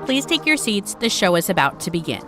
Please take your seats. The show is about to begin.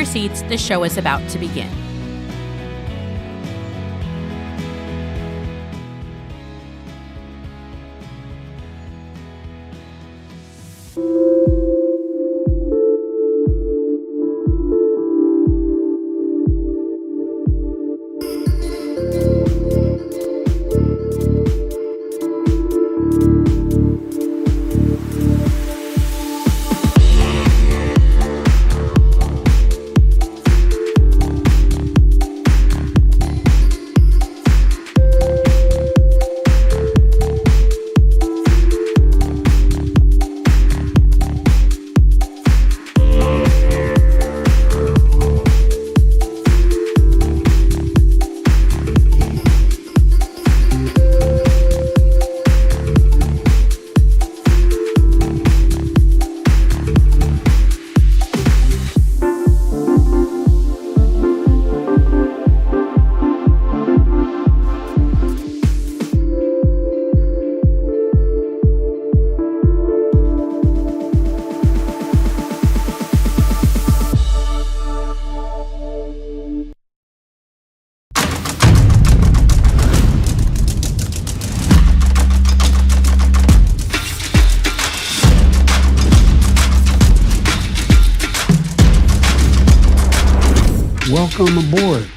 Seats, the show is about to begin. Welcome aboard.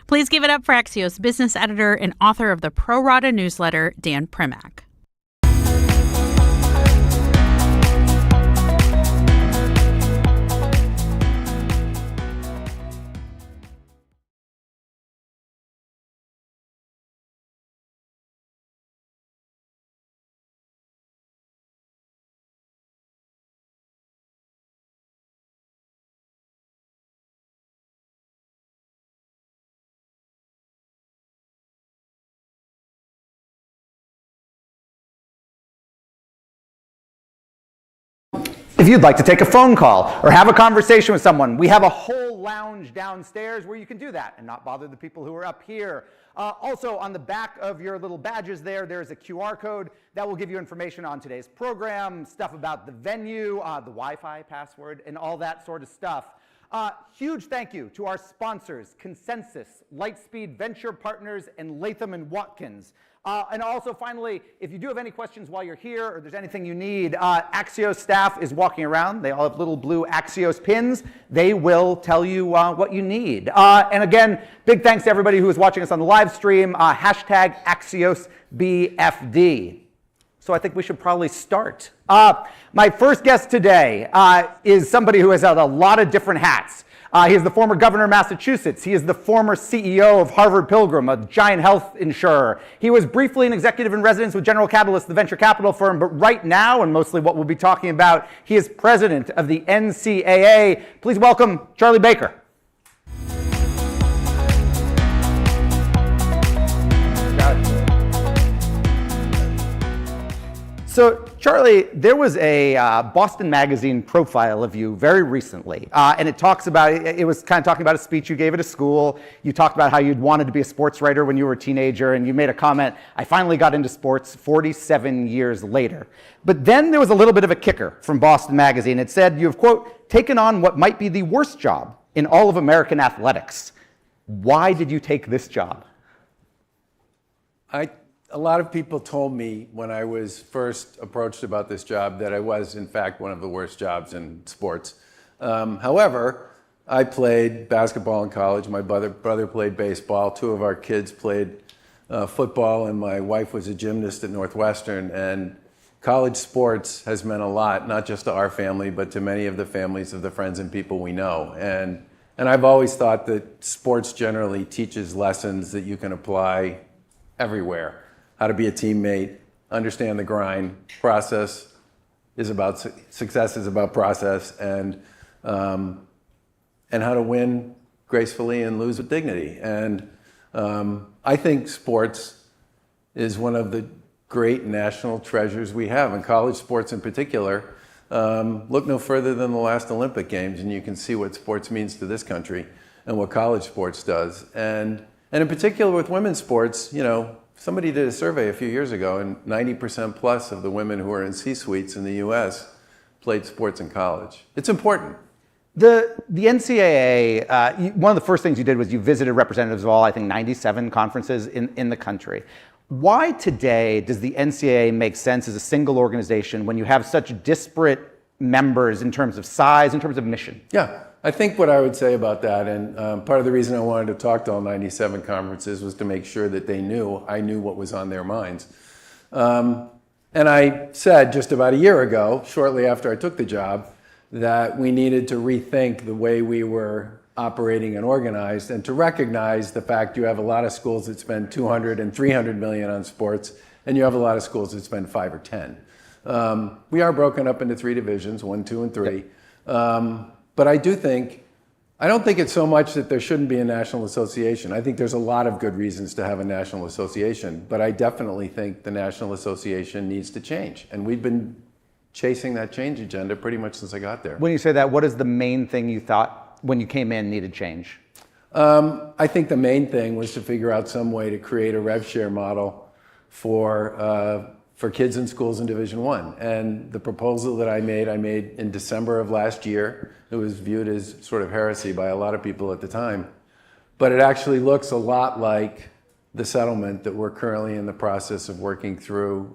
Please give it up for Axios business editor and author of the Pro Rata newsletter, Dan Primack. If you'd like to take a phone call or have a conversation with someone, we have a whole lounge downstairs where you can do that and not bother the people who are up here. Also, on the back of your little badges there's a QR code that will give you information on today's program, stuff about the venue, the Wi-Fi password, and all that sort of stuff. Huge thank you to our sponsors, Consensus, Lightspeed Venture Partners, and Latham & Watkins. And also, finally, if you do have any questions while you're here or there's anything you need, Axios staff is walking around. They all have little blue Axios pins. They will tell you what you need. And again, big thanks to everybody who is watching us on the live stream. Hashtag Axios BFD. So I think we should probably start. My first guest today is somebody who has held a lot of different hats. He is the former governor of Massachusetts. He is the former CEO of Harvard Pilgrim, a giant health insurer. He was briefly an executive in residence with General Catalyst, the venture capital firm, but right now, and mostly what we'll be talking about, he is president of the NCAA. Please welcome Charlie Baker. So, Charlie, there was a Boston Magazine profile of you very recently, and it talks about, it was kind of talking about a speech you gave at a school. You talked about how you'd wanted to be a sports writer when you were a teenager, and you made a comment, I finally got into sports 47 years later. But then there was a little bit of a kicker from Boston Magazine. It said you've, quote, taken on what might be the worst job in all of American athletics. Why did you take this job? A lot of people told me when I was first approached about this job that I was, in fact, one of the worst jobs in sports. However, I played basketball in college. My brother played baseball. Two of our kids played football, and my wife was a gymnast at Northwestern. And college sports has meant a lot, not just to our family, but to many of the families of the friends and people we know. And I've always thought that sports generally teaches lessons that you can apply everywhere. How to be a teammate, understand the grind. Process is about success is about process, and how to win gracefully and lose with dignity. And I think sports is one of the great national treasures we have, and college sports in particular. Look no further than the last Olympic Games, and you can see what sports means to this country and what college sports does. And in particular with women's sports, you know, somebody did a survey a few years ago, and 90% plus of the women who are in C-suites in the U.S. played sports in college. It's important. The NCAA, one of the first things you did was you visited representatives of all, I think, 97 conferences in the country. Why today does the NCAA make sense as a single organization when you have such disparate members in terms of size, in terms of mission? Yeah. I think what I would say about that, and part of the reason I wanted to talk to all 97 conferences was to make sure that I knew what was on their minds. And I said just about a year ago, shortly after I took the job, that we needed to rethink the way we were operating and organized, and to recognize the fact you have a lot of schools that spend 200 and 300 million on sports, and you have a lot of schools that spend 5 or 10. We are broken up into 3 divisions, 1, 2, and 3. But I don't think it's so much that there shouldn't be a national association. I think there's a lot of good reasons to have a national association, but I definitely think the national association needs to change. And we've been chasing that change agenda pretty much since I got there. When you say that, what is the main thing you thought when you came in needed change? I think the main thing was to figure out some way to create a rev share model for kids in schools in Division I. And the proposal that I made in December of last year. It was viewed as sort of heresy by a lot of people at the time. But it actually looks a lot like the settlement that we're currently in the process of working through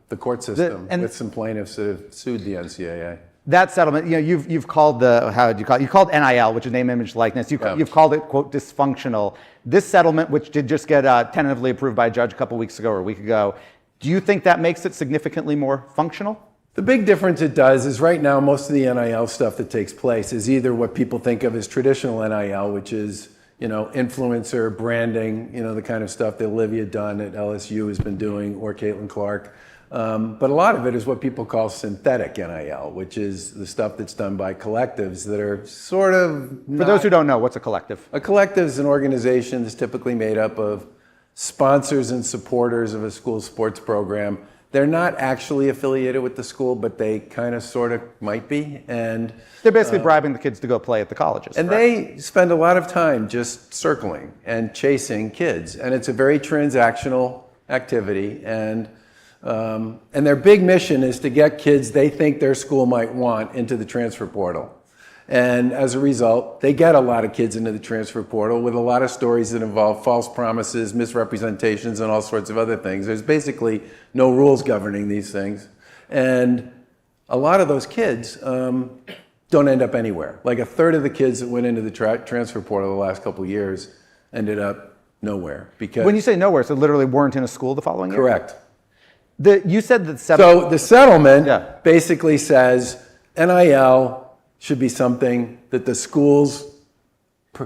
the court system with some plaintiffs that have sued the NCAA. That settlement, you know, you've called you called NIL, which is name, image, likeness. You've called it, quote, dysfunctional. This settlement, which did just get tentatively approved by a judge a couple weeks ago or a week ago, do you think that makes it significantly more functional? The big difference it does is right now most of the NIL stuff that takes place is either what people think of as traditional NIL, which is, you know, influencer branding, you know, the kind of stuff that Olivia Dunn at LSU has been doing, or Caitlin Clark. But a lot of it is what people call synthetic NIL, which is the stuff that's done by collectives that are sort of... For those who don't know, what's a collective? A collective is an organization that's typically made up of sponsors and supporters of a school sports program they're not actually affiliated with the school, but they kind of sort of might be. And They're basically bribing the kids to go play at the colleges. and correct? they spend a lot of time just circling and chasing kids. And it's a very transactional activity. And their big mission is to get kids they think their school might want into the transfer portal. And as a result, they get a lot of kids into the transfer portal with a lot of stories that involve false promises, misrepresentations, and all sorts of other things. There's basically no rules governing these things. And a lot of those kids don't end up anywhere. Like a third of the kids that went into the transfer portal the last couple of years ended up nowhere. Because When you say nowhere, so literally weren't in a school the following year? correct. You said that So the settlement Yeah. basically says NIL should be something that the schools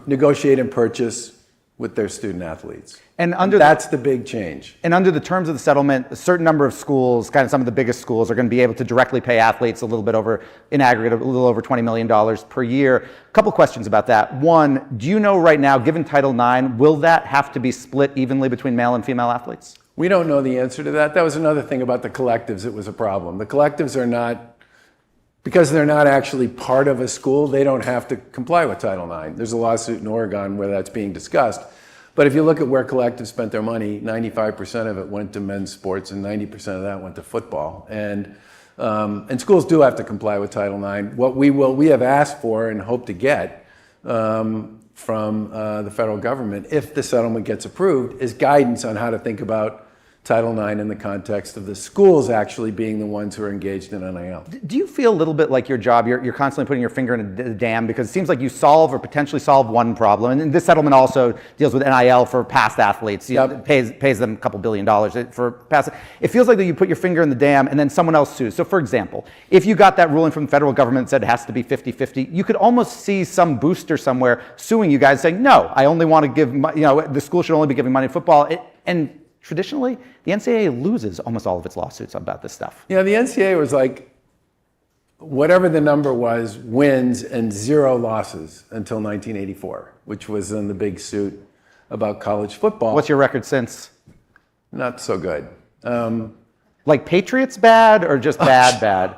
negotiate and purchase with their student athletes. And That's the big change. And under the terms of the settlement, a certain number of schools, kind of some of the biggest schools, are going to be able to directly pay athletes a little bit over, in aggregate, a little over $20 million per year. A couple questions about that. One, do you know right now, given Title IX, will that have to be split evenly between male and female athletes? We don't know the answer to that. That was another thing about the collectives that was a problem. The collectives are not, because they're not actually part of a school, they don't have to comply with Title IX. There's a lawsuit in Oregon where that's being discussed. But if you look at where collectives spent their money, 95% of it went to men's sports and 90% of that went to football. And schools do have to comply with Title IX. What we have asked for and hope to get from the federal government, if the settlement gets approved, is guidance on how to think about Title IX in the context of the schools actually being the ones who are engaged in NIL. Do you feel a little bit like your job, you're constantly putting your finger in a dam, because it seems like you solve or potentially solve one problem, and this settlement also deals with NIL for past athletes. Yep. It pays them a couple $1 billion for past. It feels like that you put your finger in the dam and then someone else sues. So for example, if you got that ruling from the federal government that said it has to be 50-50, you could almost see some booster somewhere suing you guys saying, no, I only want to give, the school should only be giving money to football. And traditionally, the NCAA loses almost all of its lawsuits about this stuff. Yeah, the NCAA was like, whatever the number was, wins and 0 losses until 1984, which was in the big suit about college football. What's your record since? Not so good. Like Patriots bad or just bad?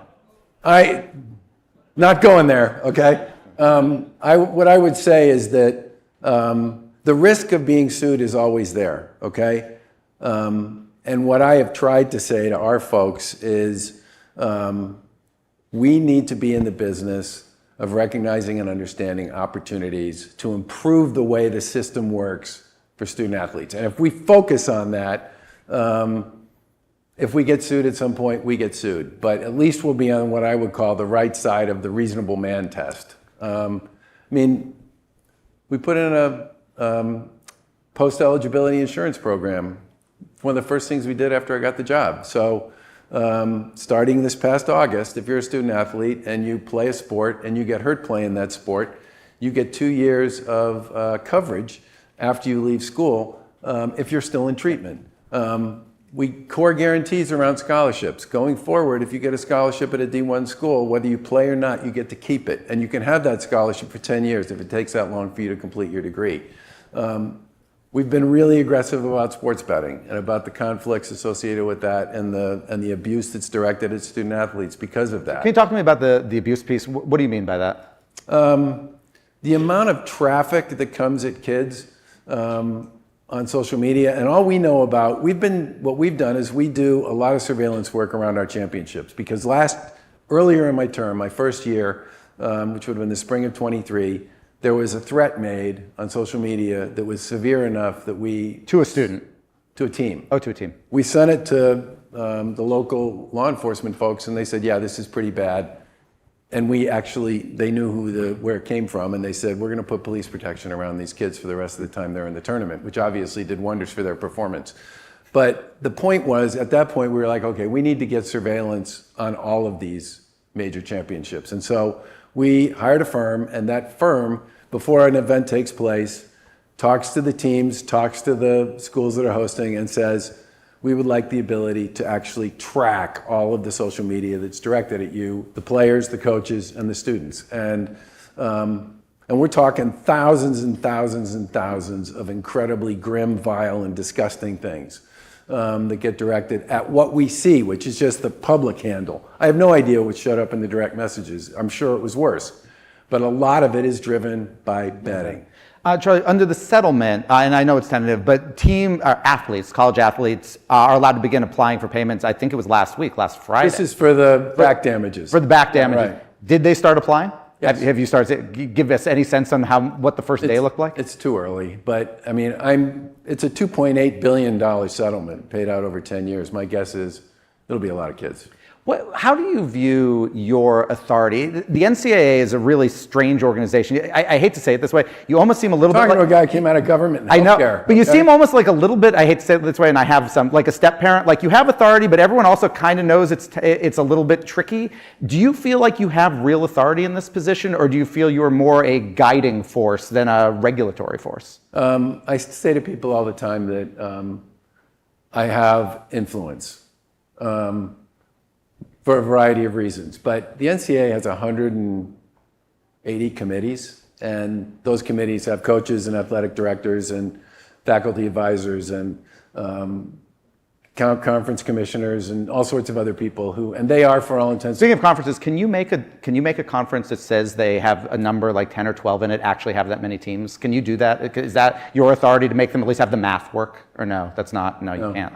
Not going there, okay? What I would say is that the risk of being sued is always there, okay? And what I have tried to say to our folks is we need to be in the business of recognizing and understanding opportunities to improve the way the system works for student athletes. And if we focus on that, if we get sued at some point, we get sued. But at least we'll be on what I would call the right side of the reasonable man test. We put in a post-eligibility insurance program. One of the first things we did after I got the job. So starting this past August, if you're a student athlete and you play a sport and you get hurt playing that sport, you get 2 years of coverage after you leave school if you're still in treatment. We core guarantees around scholarships. Going forward, if you get a scholarship at a D1 school, whether you play or not, you get to keep it. And you can have that scholarship for 10 years if it takes that long for you to complete your degree. We've been really aggressive about sports betting and about the conflicts associated with that and the abuse that's directed at student athletes because of that. Can you talk to me about the abuse piece? What do you mean by that? The amount of traffic that comes at kids on social media, and all we know about, what we've done is we do a lot of surveillance work around our championships, because earlier in my term, my first year, which would have been the spring of 23, there was a threat made on social media that was severe enough that we... To a student? To a team. Oh, to a team. We sent it to the local law enforcement folks, and they said, yeah, this is pretty bad. And they knew where it came from, and they said, we're going to put police protection around these kids for the rest of the time they're in the tournament, which obviously did wonders for their performance. But the point was, at that point, we were like, okay, we need to get surveillance on all of these major championships. And so we hired a firm, and that firm, before an event takes place, talks to the teams, talks to the schools that are hosting, and says, we would like the ability to actually track all of the social media that's directed at you, the players, the coaches, and the students. And we're talking thousands and thousands and thousands of incredibly grim, vile, and disgusting things. that get directed at what we see, which is just the public handle. I have no idea what showed up in the direct messages. I'm sure it was worse. But a lot of it is driven by betting. Charlie, under the settlement, and I know it's tentative, but athletes, college athletes, are allowed to begin applying for payments. I think it was last Friday. This is for the back damages. For the back damages. Right. Did they start applying? Yes. Have you started? Give us any sense on what the first day looked like? It's too early, but I mean, it's a $2.8 billion settlement paid out over 10 years. My guess is it'll be a lot of kids. How do you view your authority? The NCAA is a really strange organization. I hate to say it this way. You almost seem a little bit Talking like to a guy who came out of government and I know, healthcare. but you seem almost like a little bit, I hate to say it this way, and I have some, like a step parent. Like you have authority, but everyone also kind of knows it's a little bit tricky. Do you feel like you have real authority in this position, or do you feel you're more a guiding force than a regulatory force? I say to people all the time that I have influence. For a variety of reasons. But the NCAA has 180 committees, and those committees have coaches and athletic directors and faculty advisors and conference commissioners and all sorts of other people and they are, for all intents. Speaking of conferences, can you make a conference that says they have a number like 10 or 12 in it actually have that many teams? Can you do that? Is that your authority to make them at least have the math work? Or no, that's not, no, you can't.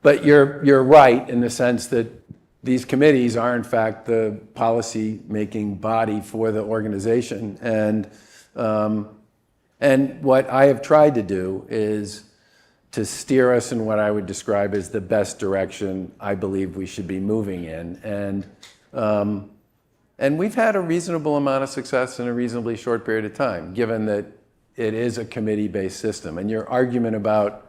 But you're right in the sense that these committees are, in fact, the policy-making body for the organization. And what I have tried to do is to steer us in what I would describe as the best direction I believe we should be moving in. And we've had a reasonable amount of success in a reasonably short period of time, given that it is a committee-based system. And your argument about,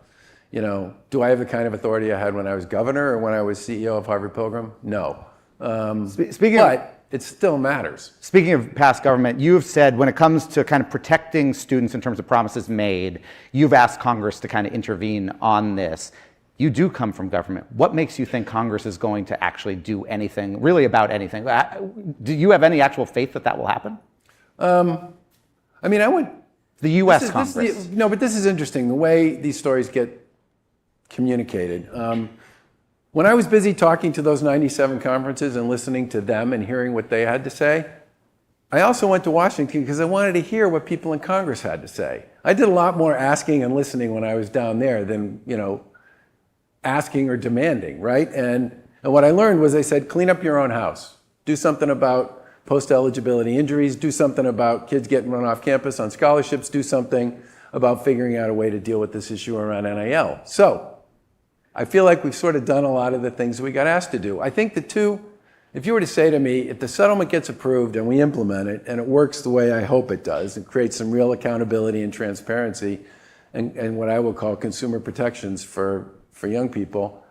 do I have the kind of authority I had when I was governor or when I was CEO of Harvard Pilgrim? No. But it still matters. Speaking of past government, you have said when it comes to kind of protecting students in terms of promises made, you've asked Congress to kind of intervene on this. You do come from government. What makes you think Congress is going to actually do anything, really about anything? Do you have any actual faith that will happen? I mean, I would... The U.S. Congress. No, but this is interesting, the way these stories get communicated. When I was busy talking to those 97 conferences and listening to them and hearing what they had to say, I also went to Washington because I wanted to hear what people in Congress had to say. I did a lot more asking and listening when I was down there than, asking or demanding, right? And what I learned was they said, clean up your own house. Do something about post-eligibility injuries. Do something about kids getting run off campus on scholarships. Do something about figuring out a way to deal with this issue around NIL. So I feel like we've sort of done a lot of the things we got asked to do. I think if you were to say to me, if the settlement gets approved and we implement it and it works the way I hope it does and creates some real accountability and transparency and what I will call consumer protections for young people,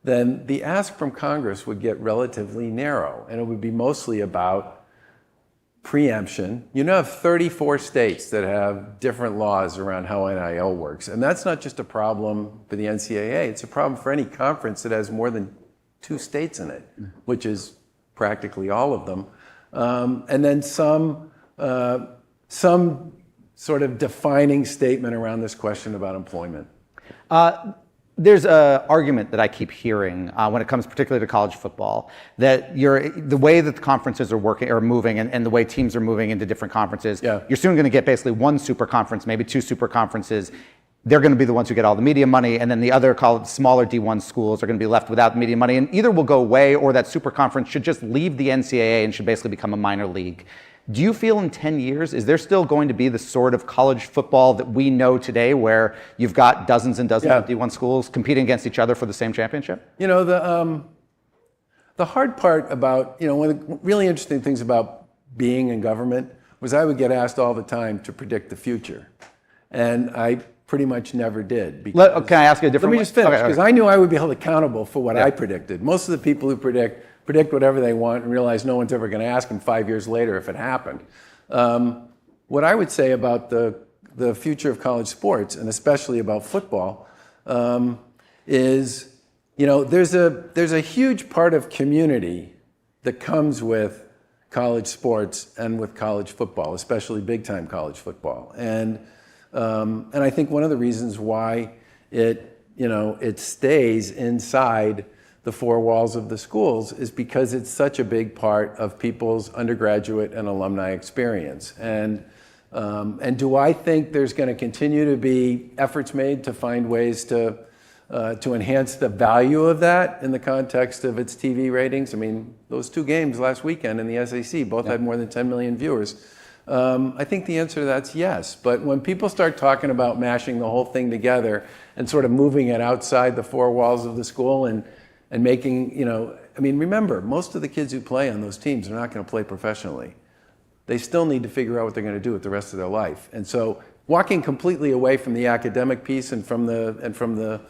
then the ask from Congress would get relatively narrow, and it would be mostly about preemption. You now have 34 states that have different laws around how NIL works, and that's not just a problem for the NCAA, it's a problem for any conference that has more than 2 states in it, which is practically all of them. And then some sort of defining statement around this question about employment. There's an argument that I keep hearing when it comes particularly to college football, that the way that the conferences are moving and the way teams are moving into different conferences, you're soon going to get basically one super conference, maybe 2 super conferences. They're going to be the ones who get all the media money, and then the other smaller D1 schools are going to be left without media money, and either will go away or that super conference should just leave the NCAA and should basically become a minor league. Do you feel in 10 years, is there still going to be the sort of college football that we know today where you've got dozens and dozens of D1 schools competing against each other for the same championship? The hard part about, one of the really interesting things about being in government was I would get asked all the time to predict the future. And I pretty much never did. Can I ask you a different way? Let me just finish, because I knew I would be held accountable for what I predicted. Most of the people who predict whatever they want and realize no one's ever going to ask them 5 years later if it happened. What I would say about the future of college sports, and especially about football, is there's a huge part of community that comes with college sports and with college football, especially big-time college football. And I think one of the reasons why it it stays inside the four walls of the schools is because it's such a big part of people's undergraduate and alumni experience. And do I think there's going to continue to be efforts made to find ways to enhance the value of that in the context of its TV ratings? I mean, those two games last weekend in the SEC both had more than 10 million viewers. I think the answer to that's yes. But when people start talking about mashing the whole thing together and sort of moving it outside the four walls of the school and making, I mean, remember, most of the kids who play on those teams are not going to play professionally. They still need to figure out what they're going to do with the rest of their life. And so walking completely away from the academic piece and from the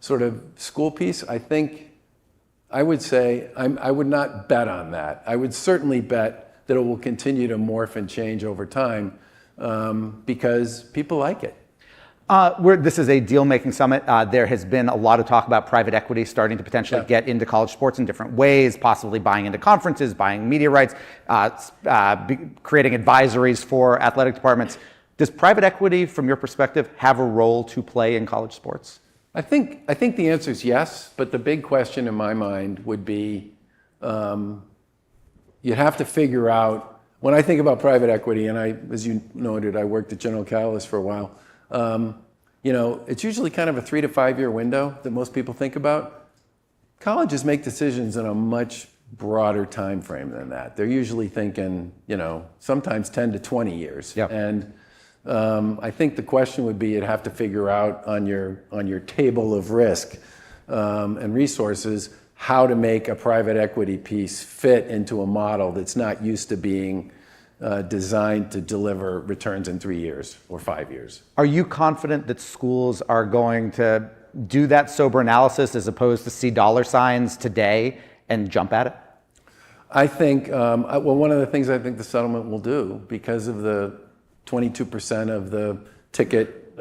sort of school piece, I would say I would not bet on that. I would certainly bet that it will continue to morph and change over time because people like it. This is a deal-making summit. There has been a lot of talk about private equity starting to potentially get into college sports in different ways, possibly buying into conferences, buying media rights, creating advisories for athletic departments. Does private equity, from your perspective, have a role to play in college sports? I think the answer is yes, but the big question in my mind would be you'd have to figure out, when I think about private equity, and as you noted, I worked at General Catalyst for a while, it's usually kind of a 3 to 5 year window that most people think about. Colleges make decisions in a much broader time frame than that. They're usually thinking, sometimes 10 to 20 years. Yep. And I think the question would be, you'd have to figure out on your table of risk and resources how to make a private equity piece fit into a model that's not used to being designed to deliver returns in 3 years or 5 years. Are you confident that schools are going to do that sober analysis as opposed to see dollar signs today and jump at it? I think, one of the things I think the settlement will do, because of the 22% of the ticket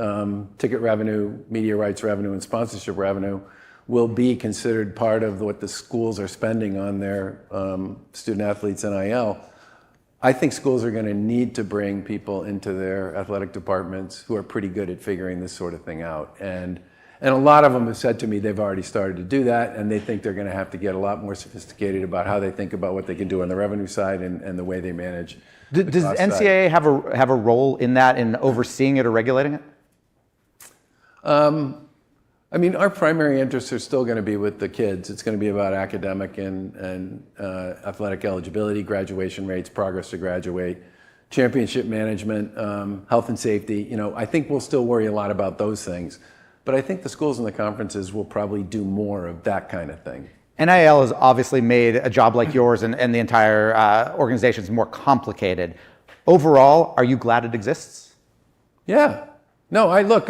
revenue, media rights revenue, and sponsorship revenue, will be considered part of what the schools are spending on their student athletes NIL. I think schools are going to need to bring people into their athletic departments who are pretty good at figuring this sort of thing out. And a lot of them have said to me they've already started to do that, and they think they're going to have to get a lot more sophisticated about how they think about what they can do on the revenue side and the way they manage. Does NCAA have a role in that, in overseeing it or regulating it? Our primary interests are still going to be with the kids. It's going to be about academic and athletic eligibility, graduation rates, progress to graduate, championship management, health and safety. I think we'll still worry a lot about those things. But I think the schools and the conferences will probably do more of that kind of thing. NIL has obviously made a job like yours and the entire organization more complicated. Overall, are you glad it exists? Yeah. No, I got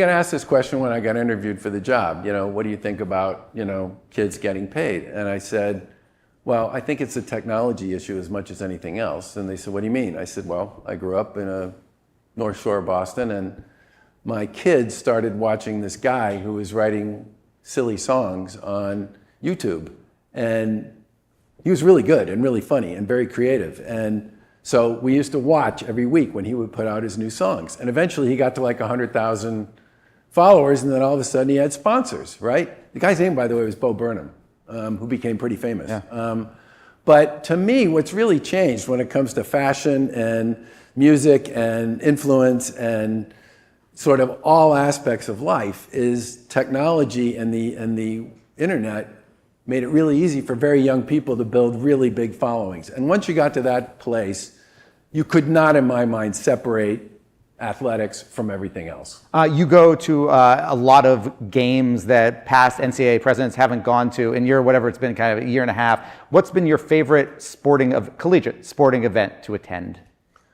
asked this question when I got interviewed for the job. What do you think about, kids getting paid? And I said, well, I think it's a technology issue as much as anything else. And they said, what do you mean? I said, well, I grew up in a North Shore of Boston, and my kids started watching this guy who was writing silly songs on YouTube. And he was really good and really funny and very creative. And so we used to watch every week when he would put out his new songs. And eventually he got to like 100,000 followers, and then all of a sudden he had sponsors, right? The guy's name, by the way, was Bo Burnham, who became pretty famous. Yeah. But to me, what's really changed when it comes to fashion and music and influence and sort of all aspects of life is technology, and the internet made it really easy for very young people to build really big followings. And once you got to that place, you could not, in my mind, separate athletics from everything else. You go to a lot of games that past NCAA presidents haven't gone to. In your, whatever it's been, kind of a year and a half, what's been your favorite collegiate sporting event to attend?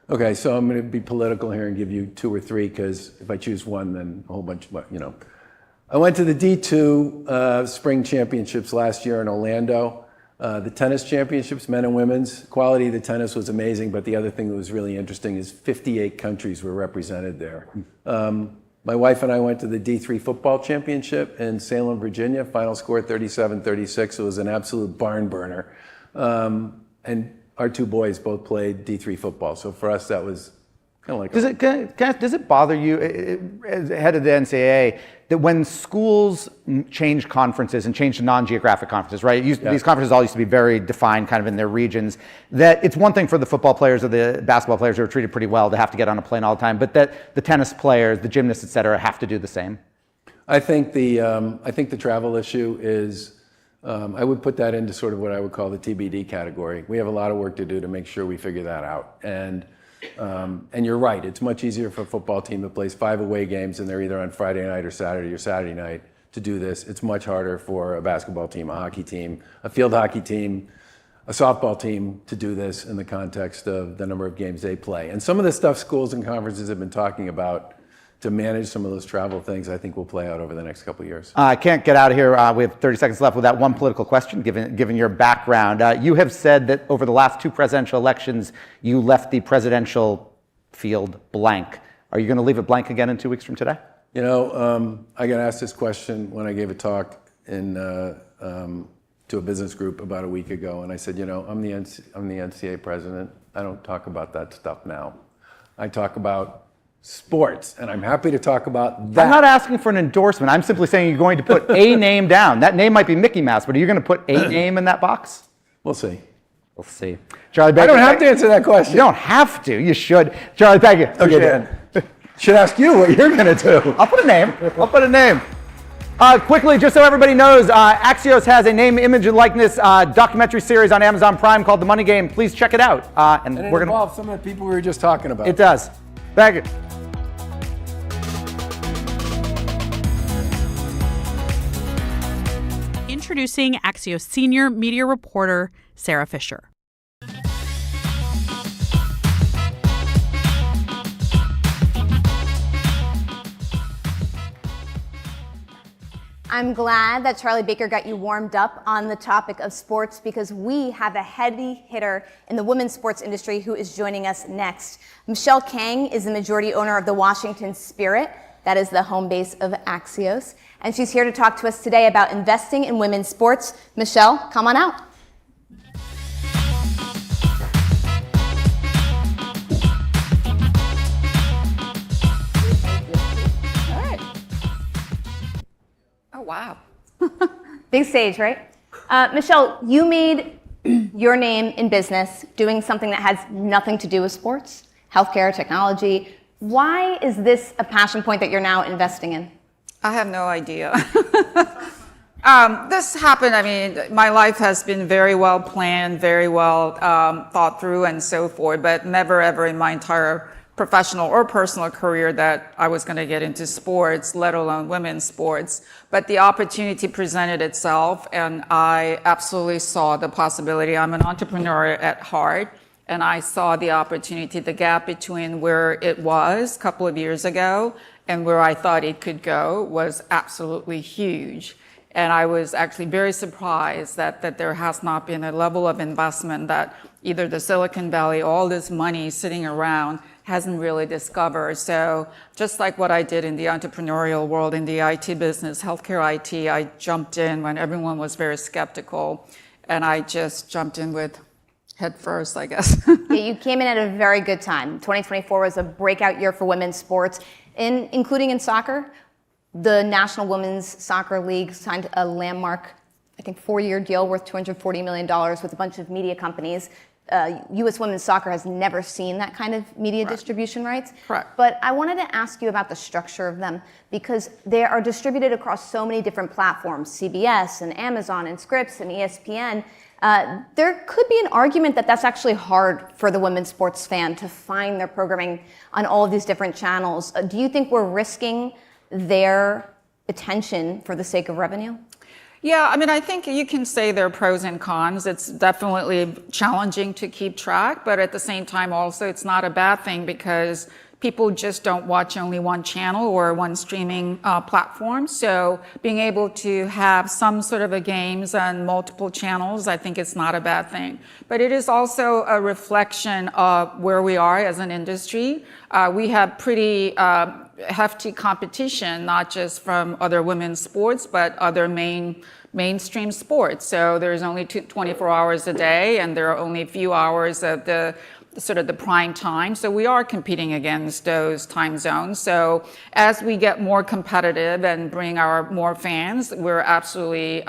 Okay, so I'm going to be political here and give you 2 or 3, because if I choose one, then a whole bunch, I went to the D2 spring championships last year in Orlando. The tennis championships, men and women's. Quality of the tennis was amazing, but the other thing that was really interesting is 58 countries were represented there. My wife and I went to the D3 football championship in Salem, Virginia. Final score 37-36. It was an absolute barn burner. And our 2 boys both played D3 football, so for us that was Does it bother you, as head of the NCAA, that when schools change conferences and change to non-geographic conferences, right? These conferences all used to be very defined kind of in their regions, that it's one thing for the football players or the basketball players who are treated pretty well to have to get on a plane all the time, but that the tennis players, the gymnasts, et cetera, have to do the same? I think the travel issue is, I would put that into sort of what I would call the TBD category. We have a lot of work to do to make sure we figure that out. And you're right, it's much easier for a football team that plays 5 away games and they're either on Friday night or Saturday night to do this. It's much harder for a basketball team, a hockey team, a field hockey team, a softball team to do this in the context of the number of games they play. And some of the stuff schools and conferences have been talking about to manage some of those travel things, I think will play out over the next couple of years. I can't get out of here. We have 30 seconds left without one political question, given your background. You have said that over the last 2 presidential elections, you left the presidential field blank. Are you going to leave it blank again in 2 weeks from today? You know, I got asked this question when I gave a talk to a business group about a week ago, and I said, you know, I'm the NCAA president. I don't talk about that stuff now. I talk about sports, and I'm happy to talk about that. I'm not asking for an endorsement. I'm simply saying you're going to put a name down. That name might be Mickey Mouse, but are you going to put a name in that box? We'll see. We'll see. Charlie Baker. I don't have to answer that question. You don't have to. You should. Charlie Baker. Okay, Dan. Should ask you what you're going to do. I'll put a name. Quickly, just so everybody knows, Axios has a name, image, and likeness documentary series on Amazon Prime called The Money Game. Please check it out. And it involves some of the people we were just talking about. It does. Thank you. Introducing Axios senior media reporter Sarah Fisher. I'm glad that Charlie Baker got you warmed up on the topic of sports because we have a heavy hitter in the women's sports industry who is joining us next. Michelle Kang is the majority owner of the Washington Spirit. That is the home base of Axios. And she's here to talk to us today about investing in women's sports. Michelle, come on out. All right. Oh, wow. Big stage, right? Michelle, you made your name in business doing something that has nothing to do with sports, healthcare, technology. Why is this a passion point that you're now investing in? I have no idea. This happened, I mean, my life has been very well planned, very well thought through and so forth, but never ever in my entire professional or personal career that I was going to get into sports, let alone women's sports. But the opportunity presented itself, and I absolutely saw the possibility. I'm an entrepreneur at heart, and I saw the opportunity, the gap between where it was a couple of years ago and where I thought it could go was absolutely huge. And I was actually very surprised that there has not been a level of investment that either the Silicon Valley, all this money sitting around, hasn't really discovered. So just like what I did in the entrepreneurial world, in the IT business, healthcare IT, I jumped in when everyone was very skeptical. And I just jumped in with head first, I guess. Yeah, you came in at a very good time. 2024 was a breakout year for women's sports, including in soccer. The National Women's Soccer League signed a landmark, I think, 4-year deal worth $240 million with a bunch of media companies. U.S. women's soccer has never seen that kind of media distribution rights. Correct. But I wanted to ask you about the structure of them because they are distributed across so many different platforms, CBS and Amazon and Scripps and ESPN. There could be an argument that that's actually hard for the women's sports fan to find their programming on all of these different channels. Do you think we're risking their attention for the sake of revenue? Yeah, I mean, I think you can say there are pros and cons. It's definitely challenging to keep track, but at the same time also it's not a bad thing because people just don't watch only one channel or one streaming platform. So being able to have some sort of a games on multiple channels, I think it's not a bad thing. But it is also a reflection of where we are as an industry. We have pretty hefty competition, not just from other women's sports, but other mainstream sports. So there's only 24 hours a day, and there are only a few hours of the sort of the prime time. So we are competing against those time zones. So as we get more competitive and bring our more fans, we're absolutely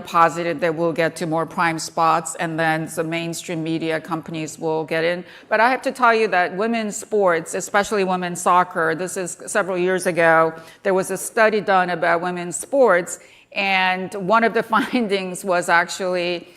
positive that we'll get to more prime spots, and then the mainstream media companies will get in. But I have to tell you that women's sports, especially women's soccer, this is several years ago, there was a study done about women's sports, and one of the findings was actually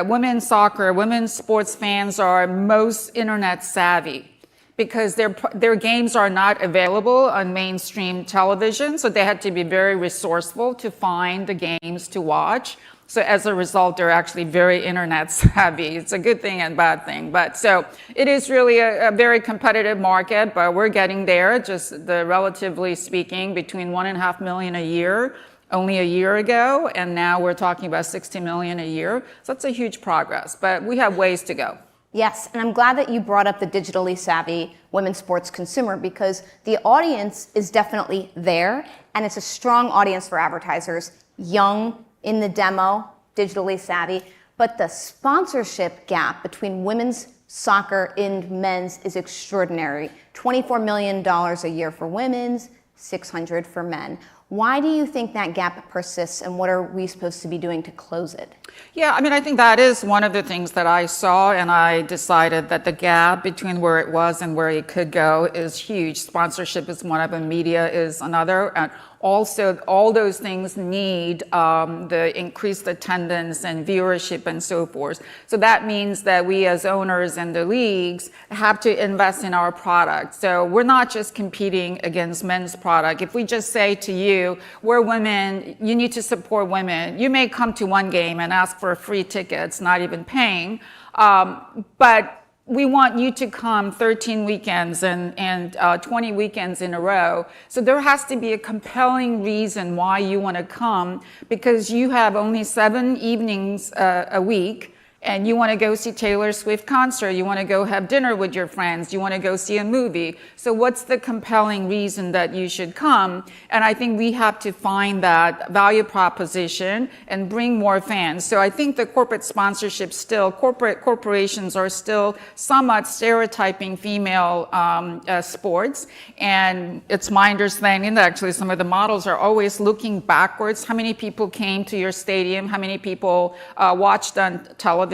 women's soccer, women's sports fans are most internet savvy because their games are not available on mainstream television. So they had to be very resourceful to find the games to watch. So as a result, they're actually very internet savvy. It's a good thing and bad thing. But so it is really a very competitive market, but we're getting there. Just relatively speaking, between 1.5 million a year only a year ago, and now we're talking about 60 million a year. So that's a huge progress, but we have ways to go. Yes, and I'm glad that you brought up the digitally savvy women's sports consumer, because the audience is definitely there, and it's a strong audience for advertisers, young, in the demo, digitally savvy, but the sponsorship gap between women's soccer and men's is extraordinary. $24 million a year for women's, 600 for men. Why do you think that gap persists, and what are we supposed to be doing to close it? Yeah, I mean, I think that is one of the things that I saw, and I decided that the gap between where it was and where it could go is huge. Sponsorship is one of them, media is another, and also all those things need the increased attendance and viewership and so forth. So that means that we as owners and the leagues have to invest in our product. So we're not just competing against men's product. If we just say to you, we're women, you need to support women, you may come to one game and ask for a free ticket, it's not even paying, but we want you to come 13 weekends and 20 weekends in a row. So there has to be a compelling reason why you want to come, because you have only 7 evenings a week, and you want to go see Taylor Swift concert, you want to go have dinner with your friends, you want to go see a movie. So what's the compelling reason that you should come? And I think we have to find that value proposition and bring more fans. So I think the corporate sponsorship still, corporations are still somewhat stereotyping female sports. And it's my understanding that actually some of the models are always looking backwards. How many people came to your stadium? How many people watched on television?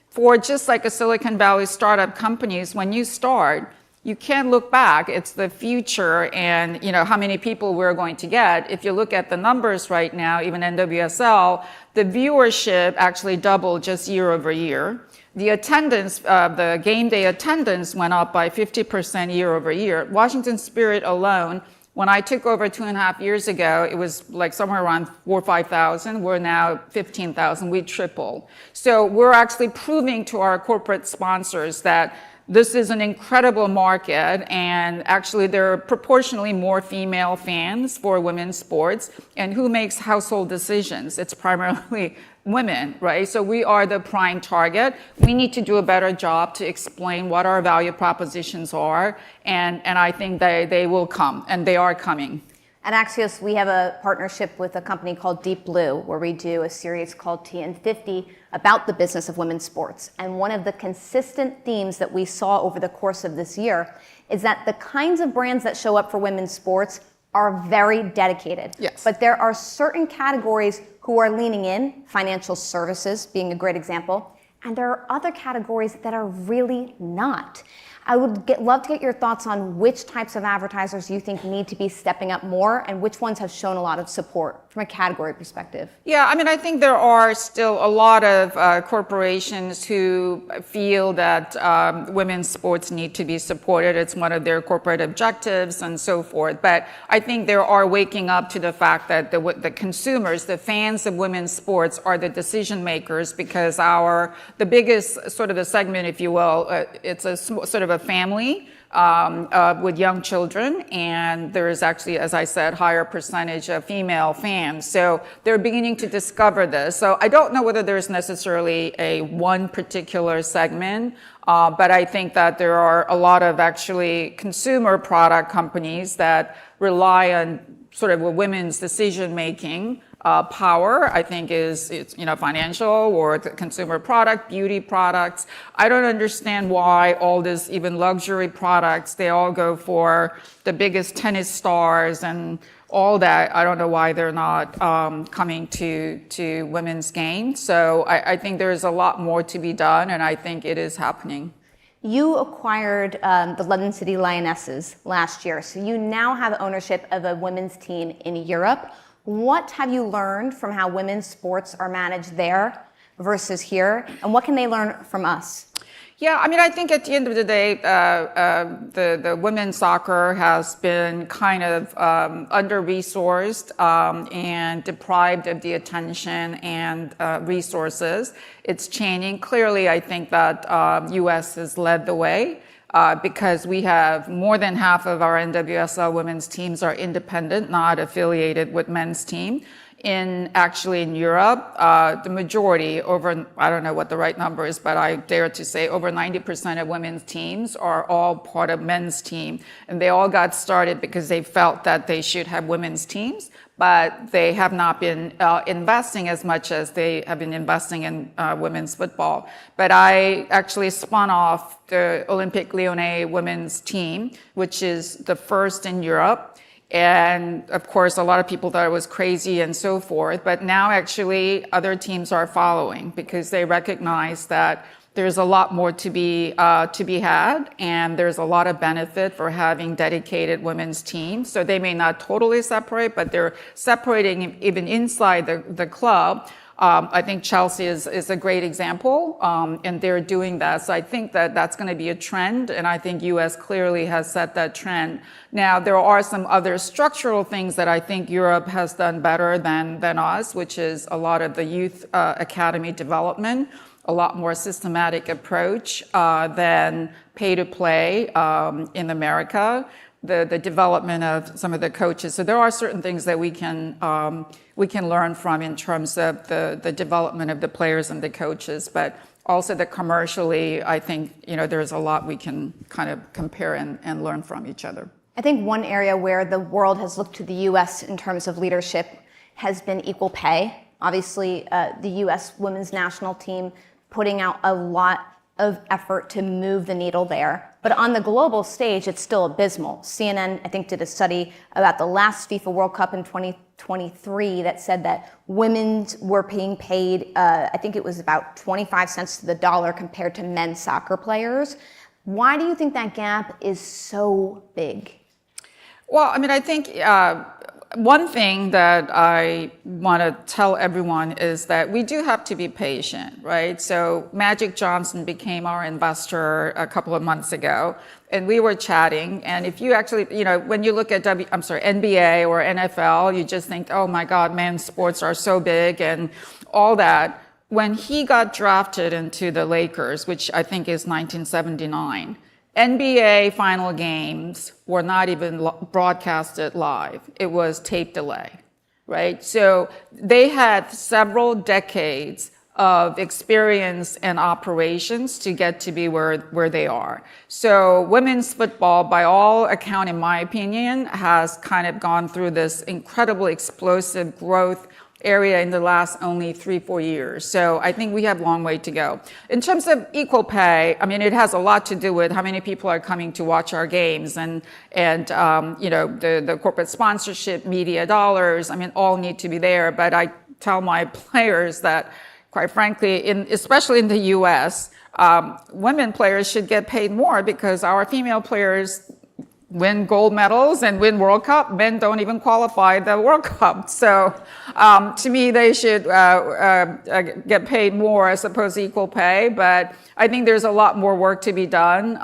For just like a Silicon Valley startup companies, when you start, you can't look back. It's the future and how many people we're going to get. If you look at the numbers right now, even NWSL, the viewership actually doubled just year over year. The attendance, the game day attendance went up by 50% year over year. Washington Spirit alone, when I took over 2.5 years ago, it was like somewhere around 4,000 or 5,000. We're now 15,000. We tripled. So we're actually proving to our corporate sponsors that this is an incredible market, and actually there are proportionally more female fans for women's sports. And who makes household decisions? It's primarily women, right? So we are the prime target. We need to do a better job to explain what our value propositions are, and I think they will come, and they are coming. At Axios, we have a partnership with a company called Deep Blue, where we do a series called TN50 about the business of women's sports. And one of the consistent themes that we saw over the course of this year is that the kinds of brands that show up for women's sports are very dedicated. Yes. But there are certain categories who are leaning in, financial services being a great example, and there are other categories that are really not. I would love to get your thoughts on which types of advertisers you think need to be stepping up more, and which ones have shown a lot of support from a category perspective. Yeah, I mean, I think there are still a lot of corporations who feel that women's sports need to be supported. It's one of their corporate objectives and so forth. But I think they are waking up to the fact that the consumers, the fans of women's sports, are the decision makers, because the biggest sort of the segment, if you will, it's a sort of a family with young children, and there is actually, as I said, higher percentage of female fans. So they're beginning to discover this. So I don't know whether there's necessarily one particular segment, but I think that there are a lot of actually consumer product companies that rely on sort of women's decision making power, I think it's financial or the consumer product, beauty products. I don't understand why all this, even luxury products, they all go for the biggest tennis stars and all that. I don't know why they're not coming to women's games. So I think there's a lot more to be done, and I think it is happening. You acquired the London City Lionesses last year, so you now have ownership of a women's team in Europe. What have you learned from how women's sports are managed there versus here, and what can they learn from us? Yeah, I mean, I think at the end of the day, the women's soccer has been kind of under-resourced and deprived of the attention and resources. It's changing. Clearly, I think that U.S. has led the way because we have more than half of our NWSL women's teams are independent, not affiliated with men's team. In Europe, the majority, I don't know what the right number is, but I dare to say over 90% of women's teams are all part of men's team. And they all got started because they felt that they should have women's teams, but they have not been investing as much as they have been investing in women's football. But I actually spun off the Olympique Lyonnais women's team, which is the first in Europe. And of course, a lot of people thought it was crazy and so forth. But now actually other teams are following because they recognize that there's a lot more to be had, and there's a lot of benefit for having dedicated women's teams. So they may not totally separate, but they're separating even inside the club. I think Chelsea is a great example, and they're doing that. So I think that that's going to be a trend, and I think U.S. clearly has set that trend. Now, there are some other structural things that I think Europe has done better than us, which is a lot of the youth academy development, a lot more systematic approach than pay-to-play in America. The development of some of the coaches. So there are certain things that we can learn from in terms of the development of the players and the coaches, but also that commercially, I think, there's a lot we can kind of compare and learn from each other. I think one area where the world has looked to the U.S. in terms of leadership has been equal pay. Obviously, the U.S. women's national team putting out a lot of effort to move the needle there. But on the global stage, it's still abysmal. CNN, I think, did a study about the last FIFA World Cup in 2023 that said that women were being paid, I think it was about 25 cents to the dollar compared to men's soccer players. Why do you think that gap is so big? Well, I mean, I think one thing that I want to tell everyone is that we do have to be patient, right? So Magic Johnson became our investor a couple of months ago, and we were chatting. And if you actually, when you look at NBA or NFL, you just think, oh my God, men's sports are so big and all that. When he got drafted into the Lakers, which I think is 1979, NBA final games were not even broadcasted live. It was tape delay, right? So they had several decades of experience and operations to get to be where they are. So women's football, by all account, in my opinion, has kind of gone through this incredibly explosive growth area in the last only 3-4 years. So I think we have a long way to go. In terms of equal pay, I mean, it has a lot to do with how many people are coming to watch our games and the corporate sponsorship, media dollars, I mean, all need to be there. But I tell my players that, quite frankly, especially in the US, women players should get paid more because our female players win gold medals and win World Cup. Men don't even qualify the World Cup. So to me, they should get paid more as opposed to equal pay. But I think there's a lot more work to be done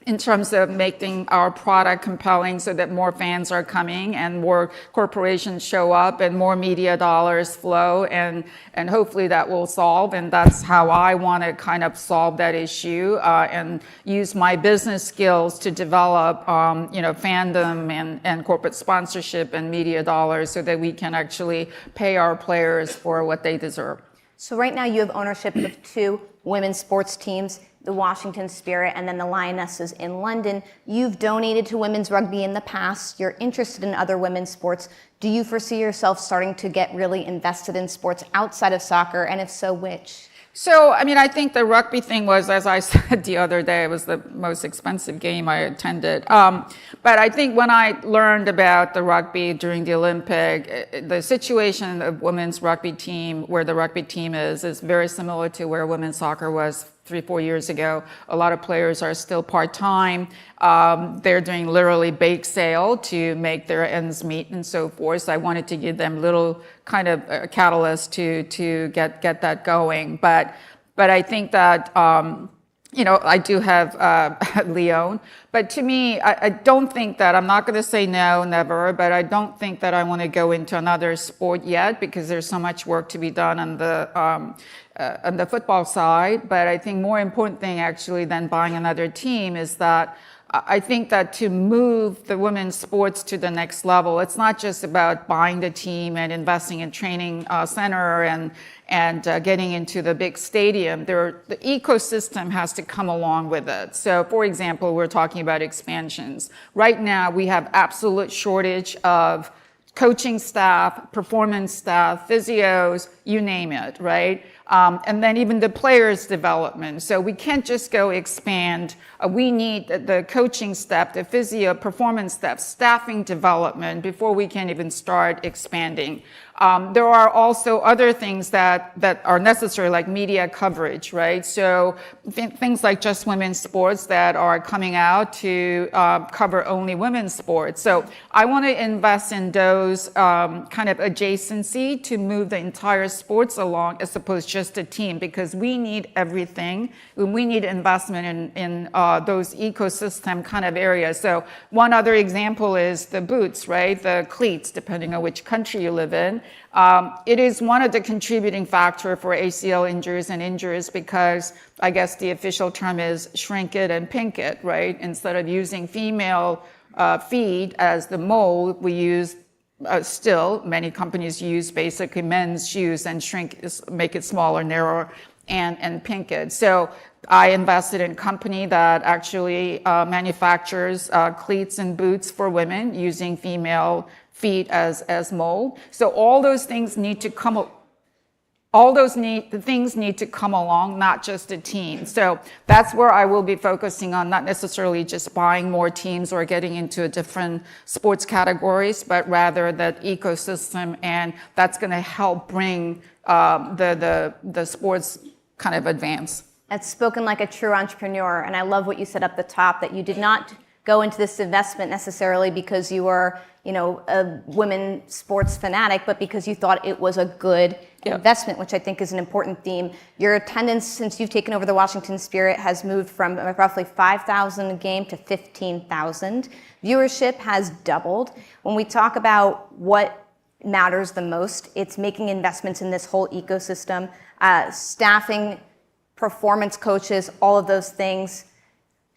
in terms of making our product compelling so that more fans are coming and more corporations show up and more media dollars flow, and hopefully that will solve. And that's how I want to kind of solve that issue and use my business skills to develop fandom and corporate sponsorship and media dollars so that we can actually pay our players for what they deserve. So right now you have ownership of 2 women's sports teams the Washington Spirit, and then the Lionesses in London. You've donated to women's rugby in the past. You're interested in other women's sports. Do you foresee yourself starting to get really invested in sports outside of soccer? And if so, which? So, I mean, I think the rugby thing was, as I said the other day, it was the most expensive game I attended. But I think when I learned about the rugby during the Olympic, the situation of women's rugby team, where the rugby team is very similar to where women's soccer was 3-4 years ago. A lot of players are still part-time. They're doing literally bake sale to make their ends meet and so forth. So I wanted to give them little kind of a catalyst to get that going. But I think that, I do have Leon. But to me, I don't think that, I'm not going to say no, never, but I don't think that I want to go into another sport yet because there's so much work to be done on the football side. But I think more important thing actually than buying another team is that I think that to move the women's sports to the next level, it's not just about buying the team and investing in training center and getting into the big stadium. The ecosystem has to come along with it. So, for example, we're talking about expansions. Right now, we have absolute shortage of coaching staff, performance staff, physios, you name it, right? And then even the players' development. So we can't just go expand. We need the coaching staff, the physio, performance staff, staffing development before we can even start expanding. There are also other things that are necessary, like media coverage, right? So things like Just Women's Sports that are coming out to cover only women's sports. So I want to invest in those kind of adjacency to move the entire sports along as opposed to just a team, because we need everything. We need investment in those ecosystem kind of areas. So one other example is the boots, right? The cleats, depending on which country you live in. It is one of the contributing factor for ACL injuries and injuries because I guess the official term is shrink it and pink it, right? Instead of using female feet as the mold, we use still many companies use basically men's shoes and make it smaller, narrower, and pink it. So I invested in a company that actually manufactures cleats and boots for women using female feet as mold. So all those things need to come. Things need to come along, not just a team. So that's where I will be focusing on, not necessarily just buying more teams or getting into different sports categories, but rather that ecosystem, and that's going to help bring the sports kind of advance. That's spoken like a true entrepreneur, and I love what you said up the top, that you did not go into this investment necessarily because you were, a women sports fanatic, but because you thought it was a good investment, which I think is an important theme. Your attendance since you've taken over the Washington Spirit has moved from roughly 5,000 a game to 15,000. Viewership has doubled. When we talk about what matters the most, it's making investments in this whole ecosystem, staffing, performance coaches, all of those things.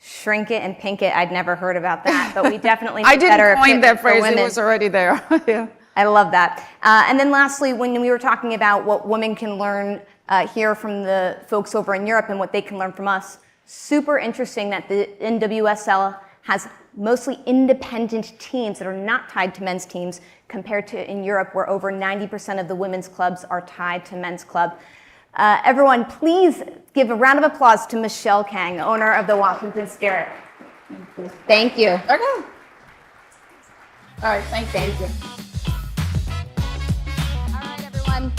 Shrink it and pink it. I'd never heard about that, but we definitely need better I didn't coin that phrase. Women. It was already there. Yeah. I love that. And then lastly, when we were talking about what women can learn here from the folks over in Europe and what they can learn from us, super interesting that the NWSL has mostly independent teams that are not tied to men's teams compared to in Europe where over 90% of the women's clubs are tied to men's club. Everyone, please give a round of applause to Michelle Kang, owner of the Washington Spirit. Thank you. Okay. All right, thank you. All right, everyone.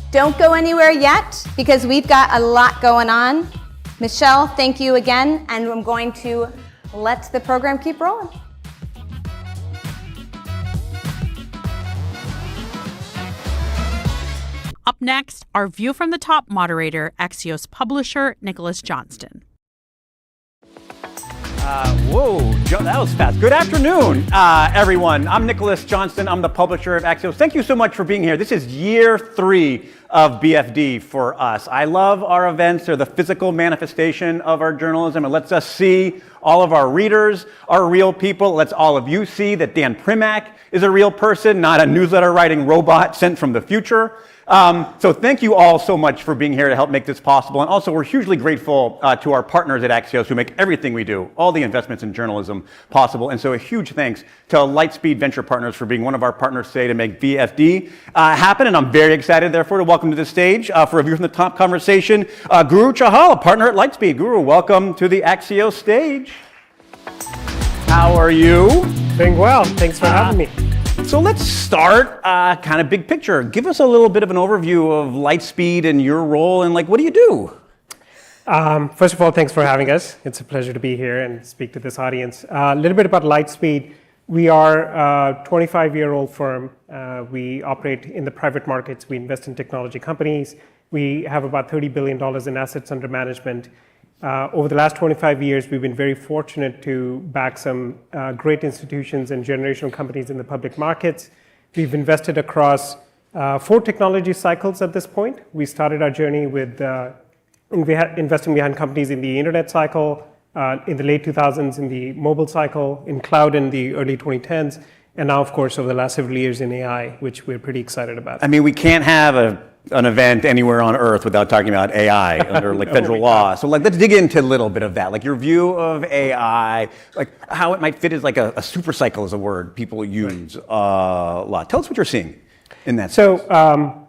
Don't go anywhere yet because we've got a lot going on. Michelle, thank you again, and I'm going to let the program keep rolling. Up next, our View from the Top moderator, Axios publisher Nicholas Johnston. That was fast. Good afternoon, everyone. I'm Nicholas Johnston. I'm the publisher of Axios. Thank you so much for being here. This is year 3 of BFD for us. I love our events. They're the physical manifestation of our journalism. It lets us see all of our readers are real people. It lets all of you see that Dan Primack is a real person, not a newsletter writing robot sent from the future. So thank you all so much for being here to help make this possible. And also, we're hugely grateful to our partners at Axios who make everything we do, all the investments in journalism, possible. And so a huge thanks to Lightspeed Venture Partners for being one of our partners today to make VFD happen. And I'm very excited, therefore, to welcome to the stage for a view from the top conversation, Guru Chahal, a partner at Lightspeed. Guru, welcome to the Axios stage. How are you? Doing well. Thanks for having me. So let's start kind of big picture. Give us a little bit of an overview of Lightspeed and your role, and what do you do? First of all, thanks for having us. It's a pleasure to be here and speak to this audience. A little bit about Lightspeed. We are a 25-year-old firm. We operate in the private markets. We invest in technology companies. We have about $30 billion in assets under management. Over the last 25 years, we've been very fortunate to back some great institutions and generational companies in the public markets. We've invested across 4 technology cycles at this point. We started our journey with investing behind companies in the internet cycle, in the late 2000s, in the mobile cycle, in cloud in the early 2010s, and now, of course, over the last several years in AI, which we're pretty excited about. I mean, we can't have an event anywhere on earth without talking about AI under federal law. So let's dig into a little bit of that. Your view of AI, how it might fit as a super cycle is a word people use a lot. Tell us what you're seeing in that. So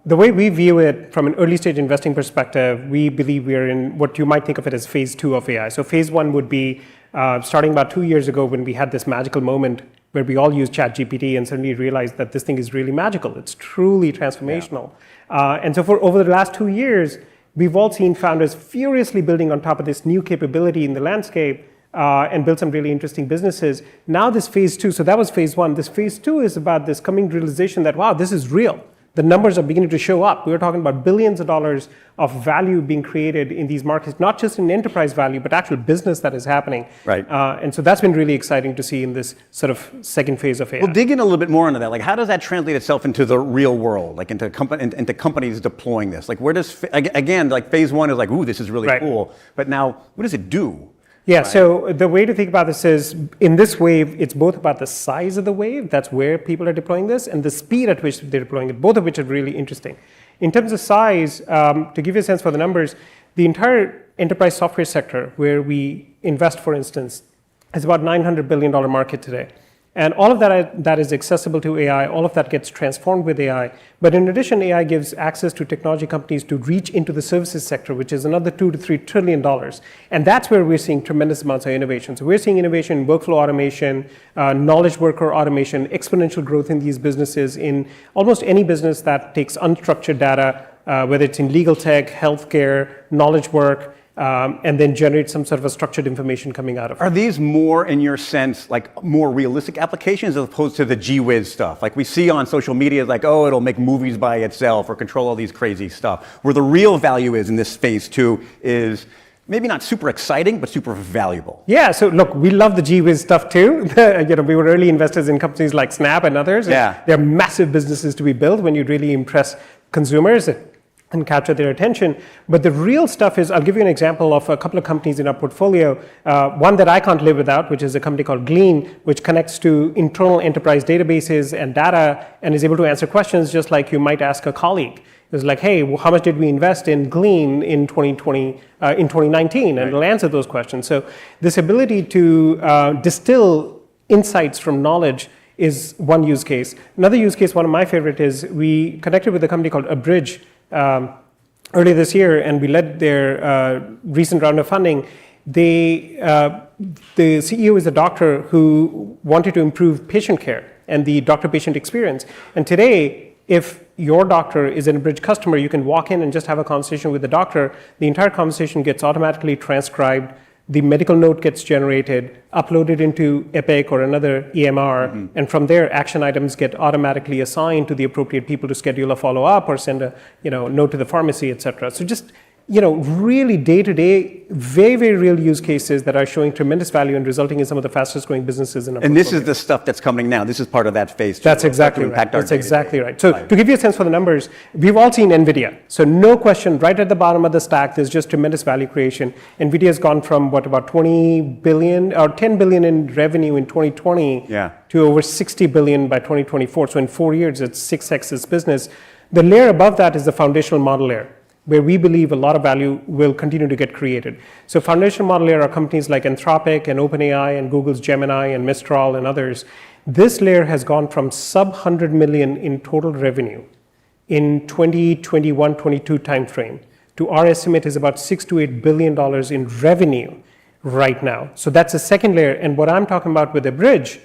the way we view it from an early stage investing perspective, we believe we're in what you might think of it as phase 2 of AI. So phase 1 would be starting about 2 years ago when we had this magical moment where we all used ChatGPT and suddenly realized that this thing is really magical. It's truly transformational. Yeah. And so for over the last 2 years, we've all seen founders furiously building on top of this new capability in the landscape and build some really interesting businesses. Now this phase 2, so that was phase 1. This phase 2 is about this coming realization that, wow, this is real. The numbers are beginning to show up. We were talking about billions of dollars of value being created in these markets, not just in enterprise value, but actual business that is happening. Right. And so that's been really exciting to see in this sort of second phase of AI. Well, dig in a little bit more into that. How does that translate itself into the real world, into companies deploying this? Where does, again, phase 1 is ooh, this is really cool. But now, what does it do? Yeah, right. So the way to think about this is, in this wave, it's both about the size of the wave, that's where people are deploying this, and the speed at which they're deploying it, both of which are really interesting. In terms of size, to give you a sense for the numbers, the entire enterprise software sector, where we invest, for instance, is about $900 billion market today. And all of that is accessible to AI, all of that gets transformed with AI. But in addition, AI gives access to technology companies to reach into the services sector, which is another $2 to $3 trillion. And that's where we're seeing tremendous amounts of innovation. So we're seeing innovation in workflow automation, knowledge worker automation, exponential growth in these businesses, in almost any business that takes unstructured data, whether it's in legal tech, healthcare, knowledge work, and then generate some sort of a structured information coming out of it. Are these more, in your sense, more realistic applications as opposed to the gee whiz stuff? We see on social media, oh, it'll make movies by itself or control all these crazy stuff. Where the real value is in this phase 2 is maybe not super exciting, but super valuable. Yeah, so look, we love the gee whiz stuff too. We were early investors in companies like Snap and others. Yeah. They're massive businesses to be built when you really impress consumers and capture their attention. But the real stuff is, I'll give you an example of a couple of companies in our portfolio. One that I can't live without, which is a company called Glean, which connects to internal enterprise databases and data and is able to answer questions just like you might ask a colleague. It's hey, how much did we invest in Glean in 2019? And it'll answer those questions. So this ability to distill insights from knowledge is one use case. Another use case, one of my favorite, is we connected with a company called Abridge earlier this year, and we led their recent round of funding. The CEO is a doctor who wanted to improve patient care and the doctor-patient experience. And today, if your doctor is an Abridge customer, you can walk in and just have a conversation with the doctor. The entire conversation gets automatically transcribed. The medical note gets generated, uploaded into Epic or another EMR, and from there, action items get automatically assigned to the appropriate people to schedule a follow-up or send a note to the pharmacy, et cetera. So just really day-to-day, very, very real use cases that are showing tremendous value and resulting in some of the fastest growing businesses in our And this portfolio. is the stuff that's coming now. This is part of that phase two. That's exactly right. That's exactly right. So to give you a sense for the numbers, we've all seen NVIDIA. So no question, right at the bottom of the stack, there's just tremendous value creation. NVIDIA has gone from about 20 billion or 10 billion in revenue in 2020 to over 60 billion by 2024. So in 4 years, it's 6x its business. The layer above that is the foundational model layer, where we believe a lot of value will continue to get created. So foundational model layer are companies like Anthropic and OpenAI and Google's Gemini and Mistral and others. This layer has gone from sub 100 million in total revenue in 2021-22 timeframe to our estimate is about $6 to $8 billion in revenue right now. So that's the second layer. And what I'm talking about with the bridge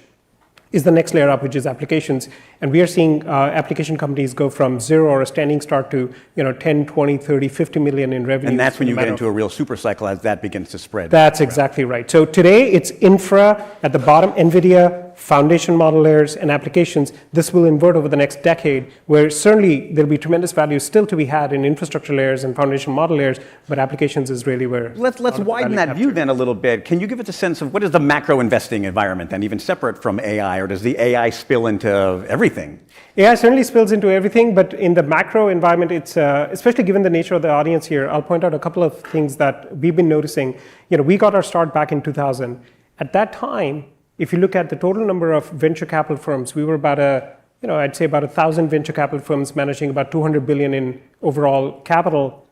is the next layer up, which is applications. And we are seeing application companies go from zero or a standing start to 10, 20, 30, 50 million in revenue. And that's when you get into a real super cycle as that begins to spread. That's exactly right. So today it's infra at the bottom, NVIDIA, foundation model layers, and applications. This will invert over the next decade, where certainly there'll be tremendous value still to be had in infrastructure layers and foundation model layers, but applications is really where... Let's widen that view then a little bit. Can you give us a sense of what is the macro investing environment then, even separate from AI, or does the AI spill into everything? AI certainly spills into everything, but in the macro environment, it's especially given the nature of the audience here, I'll point out a couple of things that we've been noticing. We got our start back in 2000. At that time, if you look at the total number of venture capital firms, we were about I'd say about 1,000 venture capital firms managing about 200 billion in overall capital.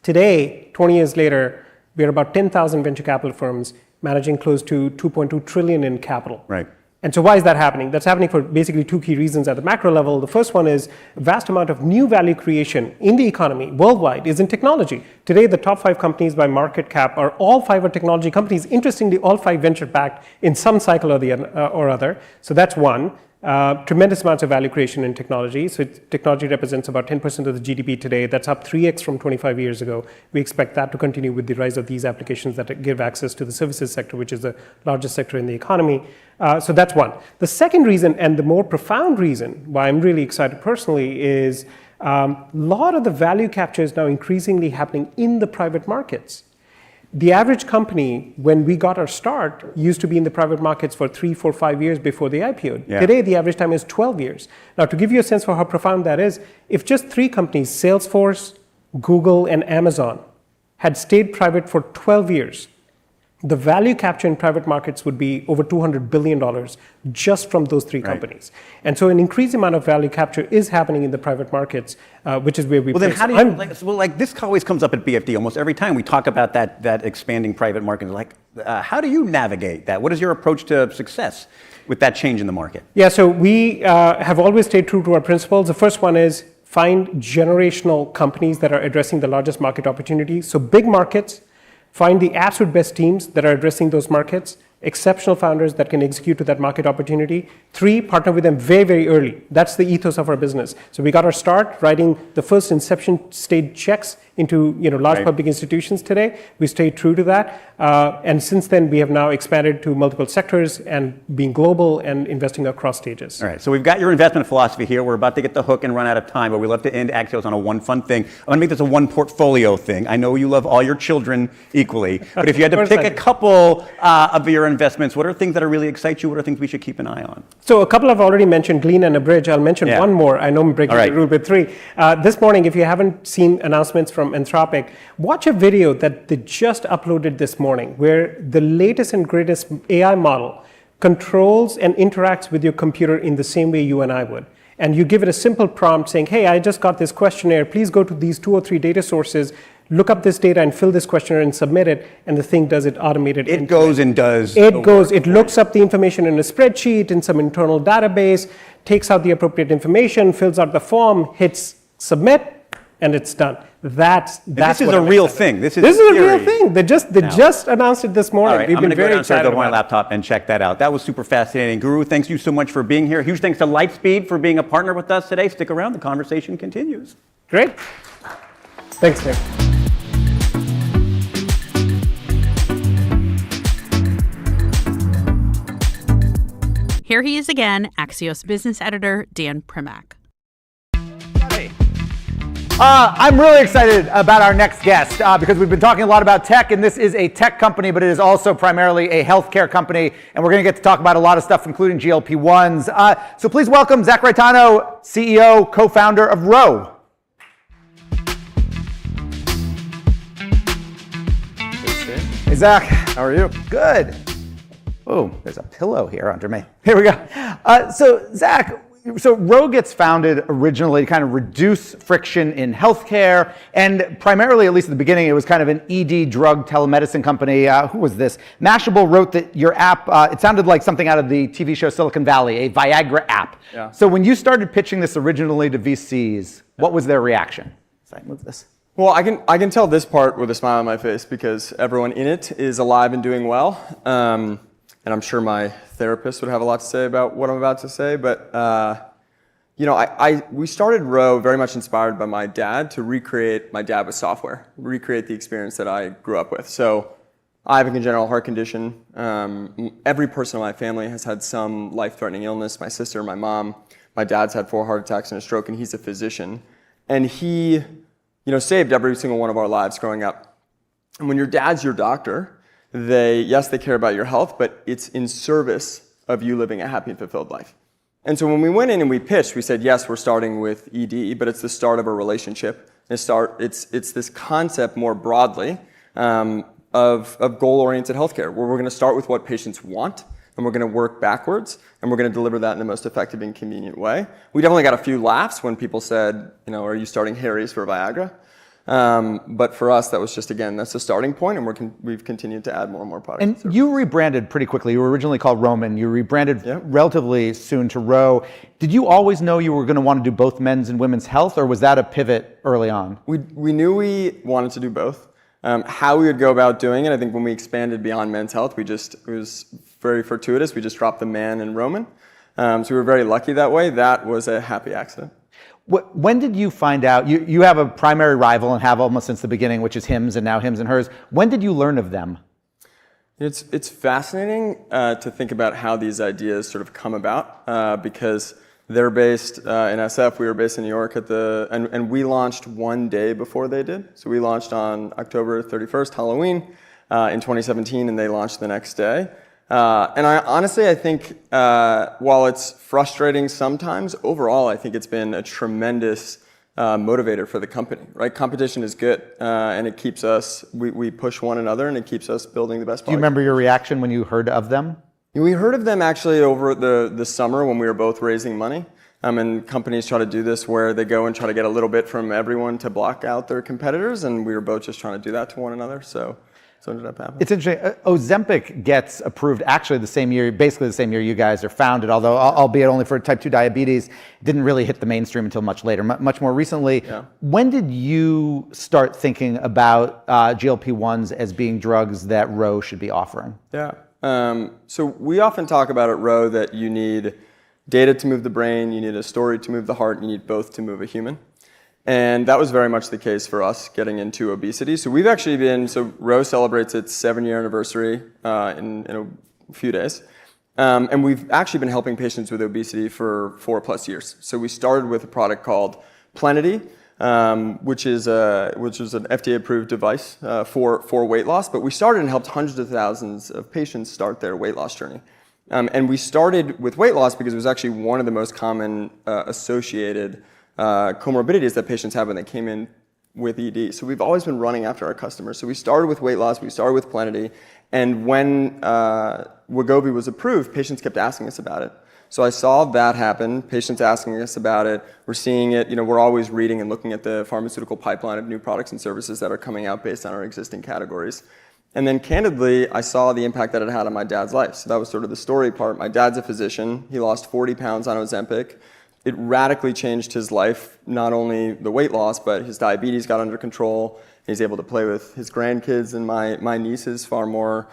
Today, 20 years later, we're about 10,000 venture capital firms managing close to 2.2 trillion in capital. Right. And so why is that happening? That's happening for basically two key reasons at the macro level. The first one is a vast amount of new value creation in the economy worldwide is in technology. Today, the top 5 companies by market cap are all 5 are technology companies. Interestingly, all 5 venture-backed in some cycle or other. So that's one. Tremendous amounts of value creation in technology. So technology represents about 10% of the GDP today. That's up 3x from 25 years ago. We expect that to continue with the rise of these applications that give access to the services sector, which is the largest sector in the economy. So that's one. The second reason, and the more profound reason why I'm really excited personally, is a lot of the value capture is now increasingly happening in the private markets. The average company, when we got our start, used to be in the private markets for 3, 4, 5 years before they IPO'd. Yeah. Today, the average time is 12 years. Now, to give you a sense for how profound that is, if just 3 companies, Salesforce, Google, and Amazon, had stayed private for 12 years, the value capture in private markets would be over $200 billion just from those 3 companies. And so an increased amount of value capture is happening in the private markets, which is where we Well, then place. how do you, this always comes up at BFD almost every time we talk about that expanding private market. How do you navigate that? What is your approach to success with that change in the market? Yeah, so we have always stayed true to our principles. The first one is find generational companies that are addressing the largest market opportunities. So big markets, find the absolute best teams that are addressing those markets, exceptional founders that can execute to that market opportunity. 3, partner with them very, very early. That's the ethos of our business. So we got our start writing the first inception stage checks into large public institutions today. We stayed true to that. And since then, we have now expanded to multiple sectors and being global and investing across stages. All right, so we've got your investment philosophy here. We're about to get the hook and run out of time, but we love to end Axios on a one fun thing. I'm going to make this a one portfolio thing. I know you love all your children equally, but if you had to pick a couple of your investments, what are things that really excite you? What are things we should keep an eye on? So a couple I've already mentioned, Glean and Abridge. I'll mention one more. I know I'm breaking the rule with 3. This morning, if you haven't seen announcements from Anthropic, watch a video that they just uploaded this morning where the latest and greatest AI model controls and interacts with your computer in the same way you and I would. And you give it a simple prompt saying, hey, I just got this questionnaire. Please go to these 2 or 3 data sources, look up this data and fill this questionnaire and submit it. And the thing does it automated. It goes and does. It looks up the information in a spreadsheet, in some internal database, takes out the appropriate information, fills out the form, hits submit, and it's done. That's this is a real thing. This is a real thing. They just announced it this morning. All right, We've been very excited go to my about laptop and check that out. That was super fascinating. Guru, thanks you so much for being here. Huge thanks to Lightspeed for being a partner with us today. Stick around. The conversation continues. Great. Thanks, Nick. Here he is again, Axios business editor Dan Primack. Hey. I'm really excited about our next guest because we've been talking a lot about tech, and this is a tech company, but it is also primarily a healthcare company, and we're going to get to talk about a lot of stuff, including GLP-1s. So please welcome Zach Raitano, CEO, co-founder of Row. Hey, Zach. How are you? Good. Oh, there's a pillow here under me. Here we go. So, Zach, Row gets founded originally to kind of reduce friction in healthcare, and primarily, at least at the beginning, it was kind of an ED drug telemedicine company. Who was this? Mashable wrote that your app, it sounded like something out of the TV show Silicon Valley, a Viagra app. Yeah. So when you started pitching this originally to VCs, what was their reaction? Should I move this? Well, I can tell this part with a smile on my face because everyone in it is alive and doing well. And I'm sure my therapist would have a lot to say about what I'm about to say, but we started Row very much inspired by my dad to recreate my dad with software, recreate the experience that I grew up with. So I have a congenital heart condition. Every person in my family has had some life-threatening illness. My sister, my mom, my dad's had 4 heart attacks and a stroke, and he's a physician. And he, saved every single one of our lives growing up. And when your dad's your doctor, they care about your health, but it's in service of you living a happy and fulfilled life. And so when we went in and we pitched, we said, yes, we're starting with ED, but it's the start of a relationship. It's this concept more broadly of goal-oriented healthcare, where we're going to start with what patients want, and we're going to work backwards, and we're going to deliver that in the most effective and convenient way. We definitely got a few laughs when people said, are you starting Harry's for Viagra? But for us, that was just, again, that's the starting point, and we've continued to add more and more products. And you rebranded pretty quickly. You were originally called Roman. You rebranded relatively soon to Row. Did you always know you were going to want to do both men's and women's health, or was that a pivot early on? We knew we wanted to do both. How we would go about doing it, I think when we expanded beyond men's health, it was very fortuitous. We just dropped the man in Roman. So we were very lucky that way. That was a happy accident. When did you find out, you have a primary rival and have almost since the beginning, which is Hims and now Hims and Hers. When did you learn of them? It's fascinating to think about how these ideas sort of come about because they're based in SF. We were based in New York and we launched one day before they did. So we launched on October 31st, Halloween, in 2017, and they launched the next day. And I think while it's frustrating sometimes, overall I think it's been a tremendous motivator for the company, right? Competition is good, and it keeps us, we push one another, and it keeps us building the best product. Do you remember your reaction when you heard of them? We heard of them actually over the summer when we were both raising money. And companies try to do this where they go and try to get a little bit from everyone to block out their competitors, and we were both just trying to do that to one another. So it ended up happening. It's interesting. Ozempic gets approved actually the same year, basically the same year you guys are founded, although albeit only for type 2 diabetes. Didn't really hit the mainstream until much later, much more recently. Yeah. When did you start thinking about GLP-1s as being drugs that Row should be offering? Yeah. So we often talk about at Row that you need data to move the brain, you need a story to move the heart, and you need both to move a human. And that was very much the case for us getting into obesity. So we've actually Row celebrates its 7-year anniversary in a few days. And we've actually been helping patients with obesity for 4+ years. So we started with a product called Plenity, which is an FDA-approved device for weight loss. But we started and helped hundreds of thousands of patients start their weight loss journey. And we started with weight loss because it was actually one of the most common associated comorbidities that patients have when they came in with ED. So we've always been running after our customers. So we started with weight loss, we started with Plenity, and when Wegovy was approved, patients kept asking us about it. So I saw that happen, patients asking us about it, we're seeing it, we're always reading and looking at the pharmaceutical pipeline of new products and services that are coming out based on our existing categories. And then candidly, I saw the impact that it had on my dad's life. So that was sort of the story part. My dad's a physician, he lost 40 pounds on Ozempic. It radically changed his life, not only the weight loss, but his diabetes got under control. He's able to play with his grandkids and my nieces far more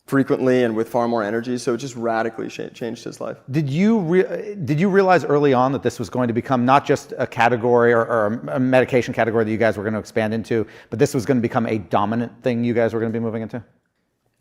frequently and with far more energy. So it just radically changed his life. Did you realize early on that this was going to become not just a category or a medication category that you guys were going to expand into, but this was going to become a dominant thing you guys were going to be moving into?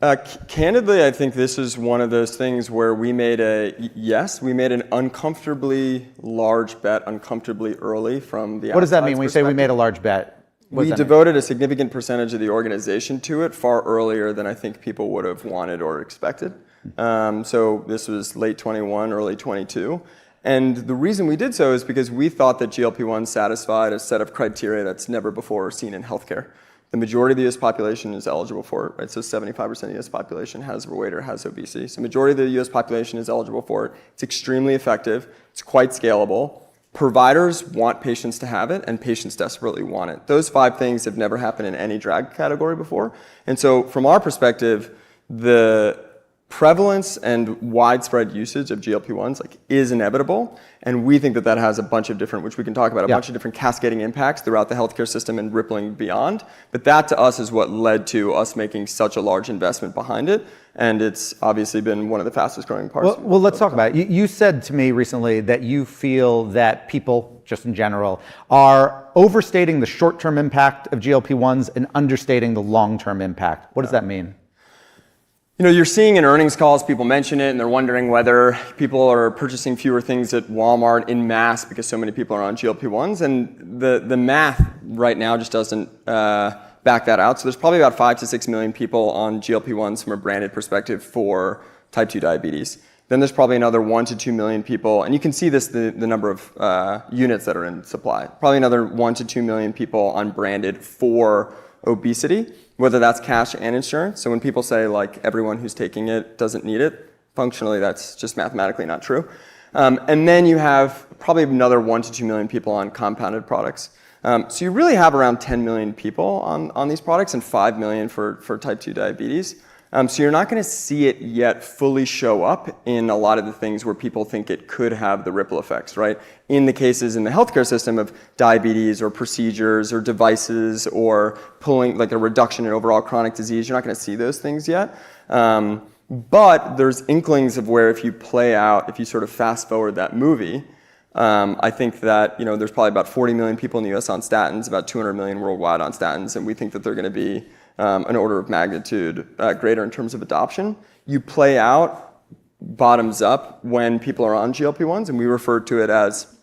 Candidly, I think this is one of those things where we made an uncomfortably large bet uncomfortably early from the What does that mean outside's when you say we perspective. made a large bet? What does We that mean? devoted a significant percentage of the organization to it far earlier than I think people would have wanted or expected. So this was late 21, early 22. And the reason we did so is because we thought that GLP-1 satisfied a set of criteria that's never before seen in healthcare. The majority of the US population is eligible for it, right? So 75% of the US population has overweight or has obesity. So majority of the US population is eligible for it. It's extremely effective. It's quite scalable. Providers want patients to have it, and patients desperately want it. Those 5 things have never happened in any drug category before. And so from our perspective, the prevalence and widespread usage of GLP-1s is inevitable, and we think that has a bunch of different, which we can talk about, a bunch of different cascading impacts throughout the healthcare system and rippling beyond. But that to us is what led to us making such a large investment behind it, and it's obviously been one of the fastest growing parts. Well, let's talk about it. You said to me recently that you feel that people, just in general, are overstating the short-term impact of GLP-1s and understating the long-term impact. What does that mean? You're seeing in earnings calls, people mention it, and they're wondering whether people are purchasing fewer things at Walmart in mass because so many people are on GLP-1s. And the math right now just doesn't back that out. So there's probably about 5 to 6 million people on GLP-1s from a branded perspective for type 2 diabetes. Then there's probably another 1 to 2 million people, and you can see this, the number of units that are in supply. Probably another 1 to 2 million people on branded for obesity, whether that's cash and insurance. So when people say everyone who's taking it doesn't need it, functionally that's just mathematically not true. And then you have probably another 1 to 2 million people on compounded products. So you really have around 10 million people on these products and 5 million for type 2 diabetes. So you're not going to see it yet fully show up in a lot of the things where people think it could have the ripple effects, right? In the cases in the healthcare system of diabetes or procedures or devices or pulling a reduction in overall chronic disease, you're not going to see those things yet. But there's inklings of where if you sort of fast forward that movie, I think that there's probably about 40 million people in the US on statins, about 200 million worldwide on statins, and we think that they're going to be an order of magnitude greater in terms of adoption. You play out bottoms up when people are on GLP-1s, and we refer to it as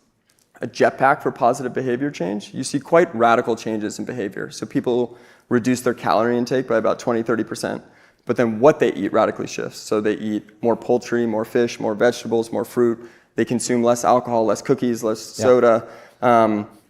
a jetpack for positive behavior change. You see quite radical changes in behavior. So people reduce their calorie intake by about 20-30%, but then what they eat radically shifts. So they eat more poultry, more fish, more vegetables, more fruit. They consume less alcohol, less cookies, less soda.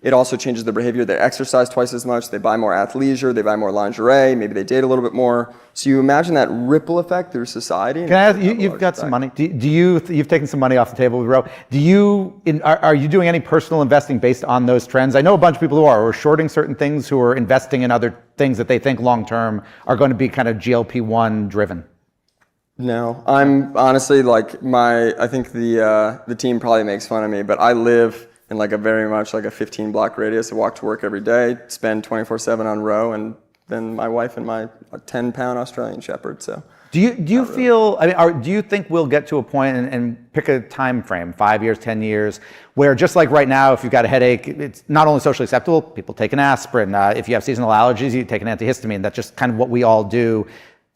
It also changes their behavior. They exercise twice as much. They buy more athleisure. They buy more lingerie. Maybe they date a little bit more. So you imagine that ripple effect through society. Can I ask, you've got some money. You've taken some money off the table, Ro. Are you doing any personal investing based on those trends? I know a bunch of people who are shorting certain things, who are investing in other things that they think long term are going to be kind of GLP-1 driven. No, I'm honestly I think the team probably makes fun of me, but I live in a very much a 15-block radius. I walk to work every day, spend 24/7 on Row, and then my wife and my 10-pound Australian Shepherd. So do you feel? Do you think we'll get to a point and pick a time frame, 5 years, 10 years, where just like right now, if you've got a headache, it's not only socially acceptable, people take an aspirin. If you have seasonal allergies, you take an antihistamine. That's just kind of what we all do.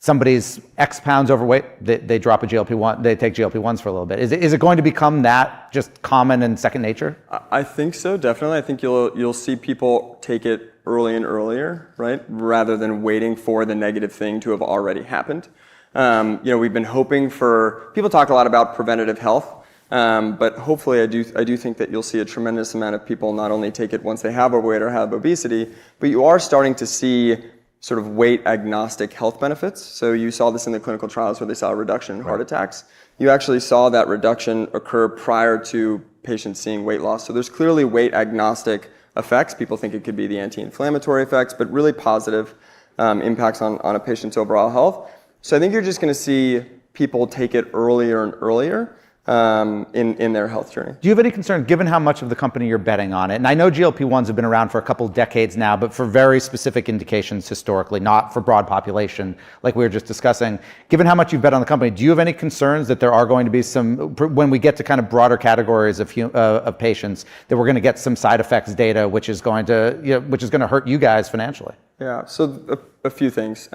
Somebody's X pounds overweight, they drop a GLP-1, they take GLP-1s for a little bit. Is it going to become that just common and second nature? I think so, definitely. I think you'll see people take it early and earlier, right? Rather than waiting for the negative thing to have already happened. We've been hoping for, people talk a lot about preventative health, but hopefully I do think that you'll see a tremendous amount of people not only take it once they have overweight or have obesity, but you are starting to see sort of weight agnostic health benefits. So you saw this in the clinical trials where they saw a reduction in heart attacks. You actually saw that reduction occur prior to patients seeing weight loss. So there's clearly weight agnostic effects. People think it could be the anti-inflammatory effects, but really positive impacts on a patient's overall health. So I think you're just going to see people take it earlier and earlier in their health journey. Do you have any concern, given how much of the company you're betting on it? And I know GLP-1s have been around for a couple decades now, but for very specific indications historically, not for broad population, like we were just discussing. Given how much you've bet on the company, do you have any concerns that there are going to be some, when we get to kind of broader categories of patients, that we're going to get some side effects data, which is going to hurt you guys financially? Yeah. So a few things.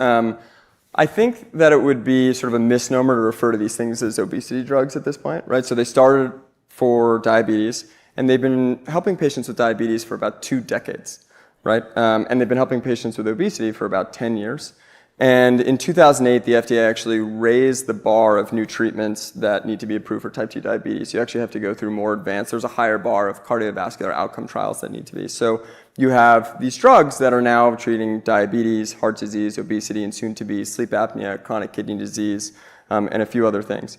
I think that it would be sort of a misnomer to refer to these things as obesity drugs at this point, right? So they started for diabetes, and they've been helping patients with diabetes for about 2 decades, right? And they've been helping patients with obesity for about 10 years. And in 2008, the FDA actually raised the bar of new treatments that need to be approved for type 2 diabetes. You actually have to go through more advanced, there's a higher bar of cardiovascular outcome trials that need to be. So you have these drugs that are now treating diabetes, heart disease, obesity, and soon to be sleep apnea, chronic kidney disease, and a few other things.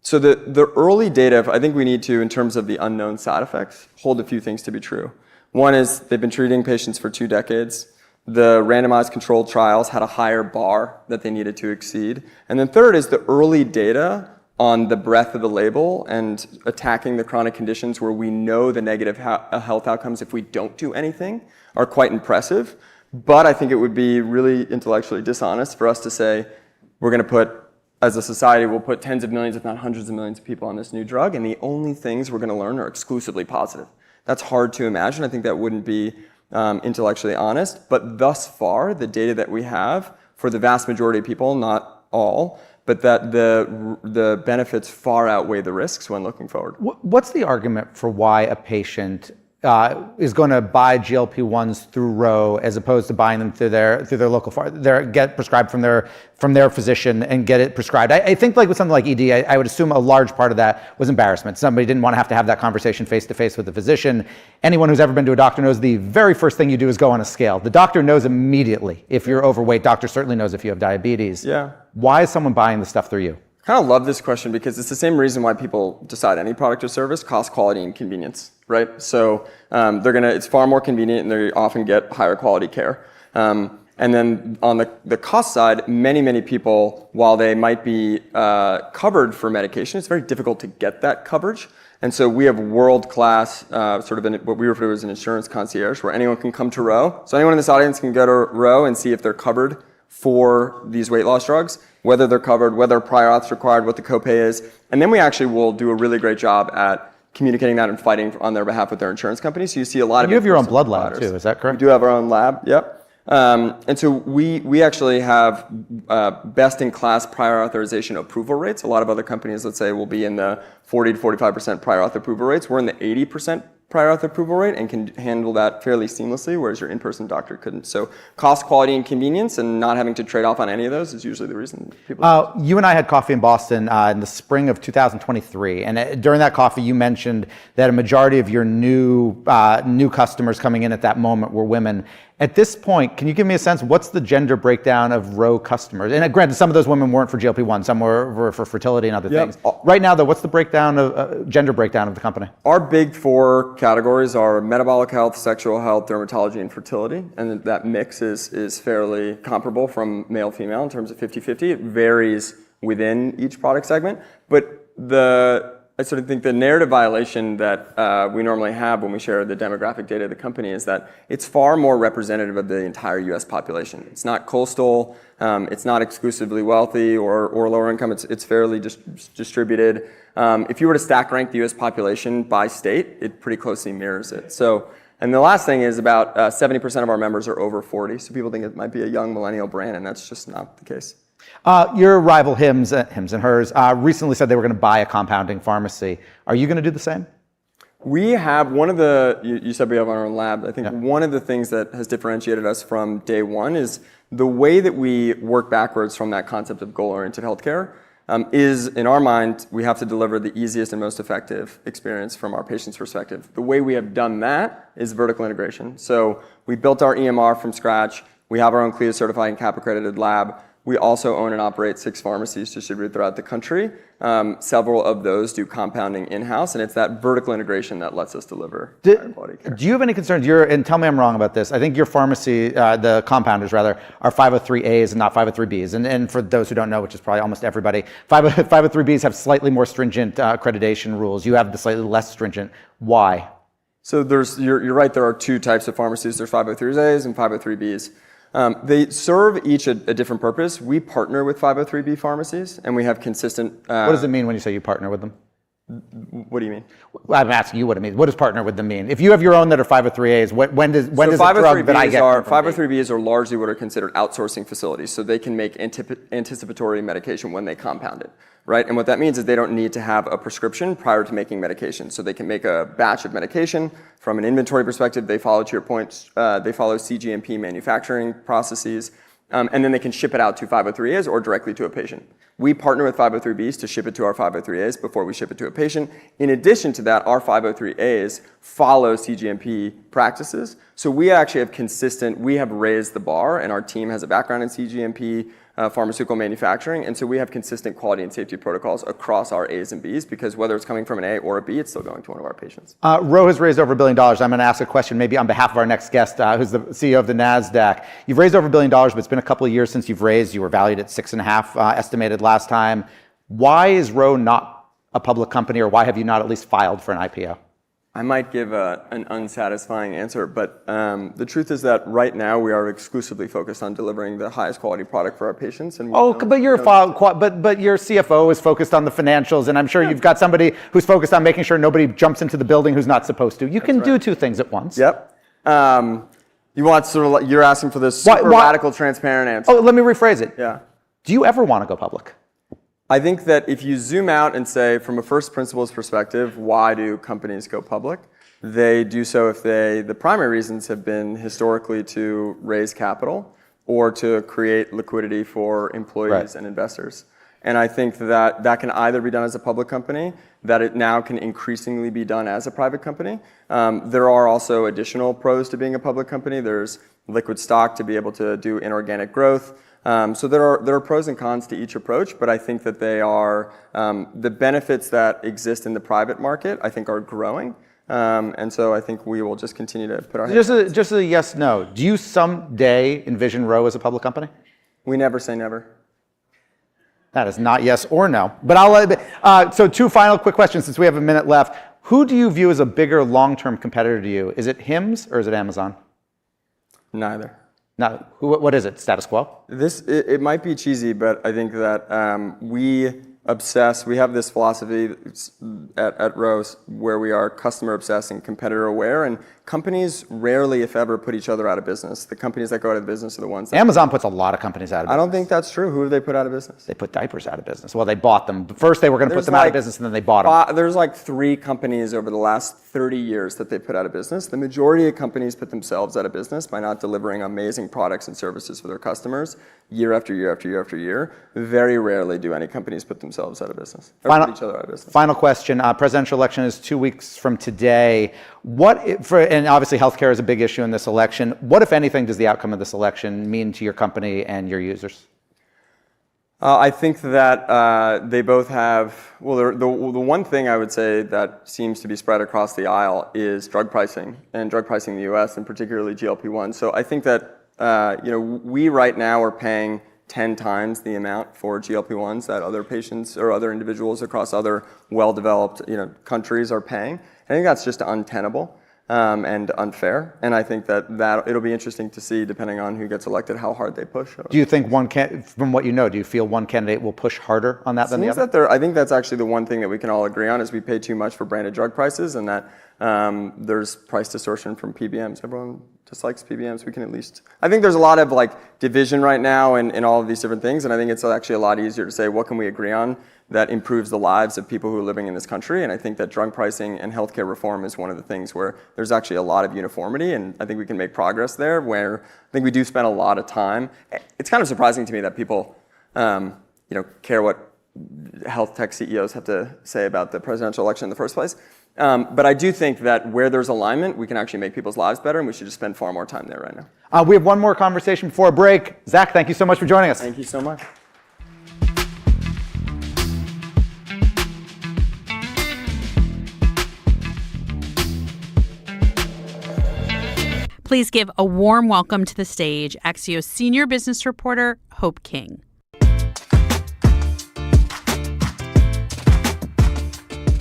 So the early data, I think we need to, in terms of the unknown side effects, hold a few things to be true. One is they've been treating patients for 2 decades. The randomized controlled trials had a higher bar that they needed to exceed. And then third is the early data on the breadth of the label and attacking the chronic conditions where we know the negative health outcomes if we don't do anything are quite impressive. But I think it would be really intellectually dishonest for us to say we're going to put, as a society, we'll put tens of millions, if not hundreds of millions of people on this new drug, and the only things we're going to learn are exclusively positive. That's hard to imagine. I think that wouldn't be intellectually honest, but thus far, the data that we have for the vast majority of people, not all, but that the benefits far outweigh the risks when looking forward. What's the argument for why a patient is going to buy GLP-1s through Ro as opposed to buying them through their local get prescribed from their physician and get it prescribed? I think like with something like ED, I would assume a large part of that was embarrassment. Somebody didn't want to have that conversation face to face with the physician. Anyone who's ever been to a doctor knows the very first thing you do is go on a scale. The doctor knows immediately if you're overweight. Doctor certainly knows if you have diabetes. Yeah. Why is someone buying the stuff through you? I kind of love this question because it's the same reason why people decide any product or service: cost, quality, and convenience, right? So it's far more convenient and they often get higher quality care. And then on the cost side, many people, while they might be covered for medication, it's very difficult to get that coverage. And so we have world-class what we refer to as an insurance concierge, where anyone can come to Ro. So anyone in this audience can go to Ro and see if they're covered for these weight loss drugs, whether they're covered, whether prior auth's required, what the copay is. And then we actually will do a really great job at communicating that and fighting on their behalf with their insurance company. So you see a lot of— You have your own blood lab too, is that correct? We do have our own lab, yep. And so we actually have best-in-class prior authorization approval rates. A lot of other companies, let's say, will be in the 40 to 45% prior auth approval rates. We're in the 80% prior auth approval rate and can handle that fairly seamlessly, whereas your in-person doctor couldn't. So cost, quality, and convenience, and not having to trade off on any of those is usually the reason people— You and I had coffee in Boston in the spring of 2023, and during that coffee, you mentioned that a majority of your new customers coming in at that moment were women. At this point, can you give me a sense, what's the gender breakdown of Ro customers? And granted, some of those women weren't for GLP-1, some were for fertility and other things. Right now, though, what's the gender breakdown of the company? Our big 4 categories are metabolic health, sexual health, dermatology, and fertility. And that mix is fairly comparable from male-female in terms of 50-50. It varies within each product segment. But I sort of think the narrative violation that we normally have when we share the demographic data of the company is that it's far more representative of the entire US population. It's not coastal, it's not exclusively wealthy or lower income, it's fairly distributed. If you were to stack rank the US population by state, it pretty closely mirrors it. So, and the last thing is about 70% of our members are over 40, so people think it might be a young millennial brand, and that's just not the case. Your rival Hims and Hers recently said they were going to buy a compounding pharmacy. Are you going to do the same? We have one of you said we have our own lab. I think one of the things that has differentiated us from day one is the way that we work backwards from that concept of goal-oriented healthcare is, in our mind, we have to deliver the easiest and most effective experience from our patient's perspective. The way we have done that is vertical integration. So we built our EMR from scratch. We have our own CLIA certified and CAP accredited lab. We also own and operate 6 pharmacies distributed throughout the country. Several of those do compounding in-house, and it's that vertical integration that lets us deliver higher quality care. Do you have any concerns? And tell me I'm wrong about this. I think your pharmacy, the compounders rather, are 503As and not 503Bs. And for those who don't know, which is probably almost everybody, 503Bs have slightly more stringent accreditation rules. You have the slightly less stringent. Why? So you're right, there are 2 types of pharmacies. There's 503As and 503Bs. They serve each a different purpose. We partner with 503B pharmacies, and we have consistent— what does it mean when you say you partner with them? What do you mean? Well, I'm asking you what it means. What does partner with them mean? If you have your own that are 503As, when does a drug that I get? 503Bs are largely what are considered outsourcing facilities, so they can make anticipatory medication when they compound it, right? And what that means is they don't need to have a prescription prior to making medication, so they can make a batch of medication. From an inventory perspective, they follow, to your point, they follow CGMP manufacturing processes, and then they can ship it out to 503As or directly to a patient. We partner with 503Bs to ship it to our 503As before we ship it to a patient. In addition to that, our 503As follow CGMP practices. So we actually have we have raised the bar, and our team has a background in CGMP pharmaceutical manufacturing, and so we have consistent quality and safety protocols across our A's and B's, because whether it's coming from an A or a B, it's still going to one of our patients. Ro has raised over $1 billion. I'm going to ask a question maybe on behalf of our next guest, who's the CEO of the NASDAQ. You've raised over $1 billion, but it's been a couple of years since you've raised. You were valued at 6.5 estimated last time. Why is Ro not a public company, or why have you not at least filed for an IPO? I might give an unsatisfying answer, but the truth is that right now we are exclusively focused on delivering the highest quality product for our patients. And but your CFO is focused on the financials, and I'm sure you've got somebody who's focused on making sure nobody jumps into the building who's not supposed to. You can do two things at once. Yep. You're asking for this super radical, transparent answer. Oh, let me rephrase it. Yeah. Do you ever want to go public? I think that if you zoom out and say, from a first principles perspective, why do companies go public? They do so if the primary reasons have been historically to raise capital or to create liquidity for employees and investors. And I think that can either be done as a public company, that it now can increasingly be done as a private company. There are also additional pros to being a public company. There's liquid stock to be able to do inorganic growth. So there are pros and cons to each approach, but I think that they are the benefits that exist in the private market, I think, are growing. And so I think we will just continue to put our hands. Just a yes, no. Do you someday envision Ro as a public company? We never say never. That is not yes or no. But so two final quick questions since we have a minute left. Who do you view as a bigger long-term competitor to you? Is it Hims or is it Amazon? Neither. Now, what is it? Status quo? It might be cheesy, but I think that we have this philosophy at Rose where we are customer obsessed and competitor aware, and companies rarely, if ever, put each other out of business. The companies that go out of business are the ones that... Amazon puts a lot of companies out of business. I don't think that's true. Who have they put out of business? They put diapers out of business. Well, they bought them. First, they were going to put them out of business, and then they bought them. There's like 3 companies over the last 30 years that they put out of business. The majority of companies put themselves out of business by not delivering amazing products and services for their customers year after year after year after year. Very rarely do any companies put themselves out of business. Or put each other out of business. Final question. Presidential election is 2 weeks from today. And obviously healthcare is a big issue in this election. What, if anything, does the outcome of this election mean to your company and your users? I think that they both have, the one thing I would say that seems to be spread across the aisle is drug pricing, and drug pricing in the US, and particularly GLP-1. So I think that we right now are paying 10 times the amount for GLP-1s that other patients or other individuals across other well-developed countries are paying. I think that's just untenable and unfair. And I think that it'll be interesting to see, depending on who gets elected, how hard they push. Do you think from what you know, do you feel one candidate will push harder on that than the other? I think that's actually the one thing that we can all agree on is we pay too much for branded drug prices, and that there's price distortion from PBMs. Everyone dislikes PBMs. We can at least... I think there's a lot of division right now in all of these different things, and I think it's actually a lot easier to say, what can we agree on that improves the lives of people who are living in this country? And I think that drug pricing and healthcare reform is one of the things where there's actually a lot of uniformity, and I think we can make progress there, where I think we do spend a lot of time. It's kind of surprising to me that people care what health tech CEOs have to say about the presidential election in the first place. But I do think that where there's alignment, we can actually make people's lives better, and we should just spend far more time there right now. We have one more conversation before a break. Zach, thank you so much for joining us. Thank you so much. Please give a warm welcome to the stage Axios senior business reporter, Hope King.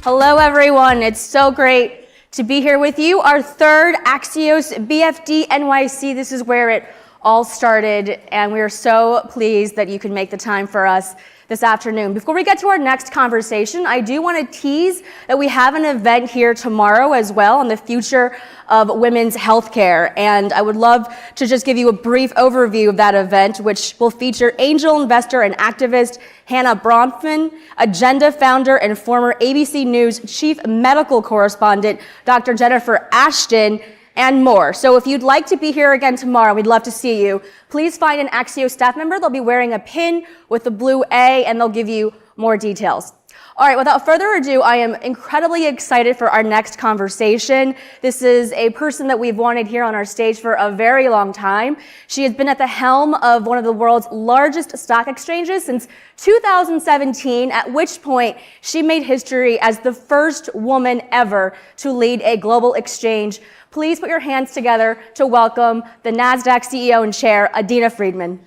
Hello, everyone. It's so great to be here with you. Our third Axios BFD NYC. This is where it all started, and we are so pleased that you could make the time for us this afternoon. Before we get to our next conversation, I do want to tease that we have an event here tomorrow as well on the future of women's healthcare. And I would love to just give you a brief overview of that event, which will feature angel investor and activist Hannah Bronfman, Agenda founder and former ABC News chief medical correspondent Dr. Jennifer Ashton, and more. So if you'd like to be here again tomorrow, we'd love to see you. Please find an Axios staff member. They'll be wearing a pin with the blue A, and they'll give you more details. All right, without further ado, I am incredibly excited for our next conversation. This is a person that we've wanted here on our stage for a very long time. She has been at the helm of one of the world's largest stock exchanges since 2017, at which point she made history as the first woman ever to lead a global exchange. Please put your hands together to welcome the NASDAQ CEO and Chair, Adena Friedman.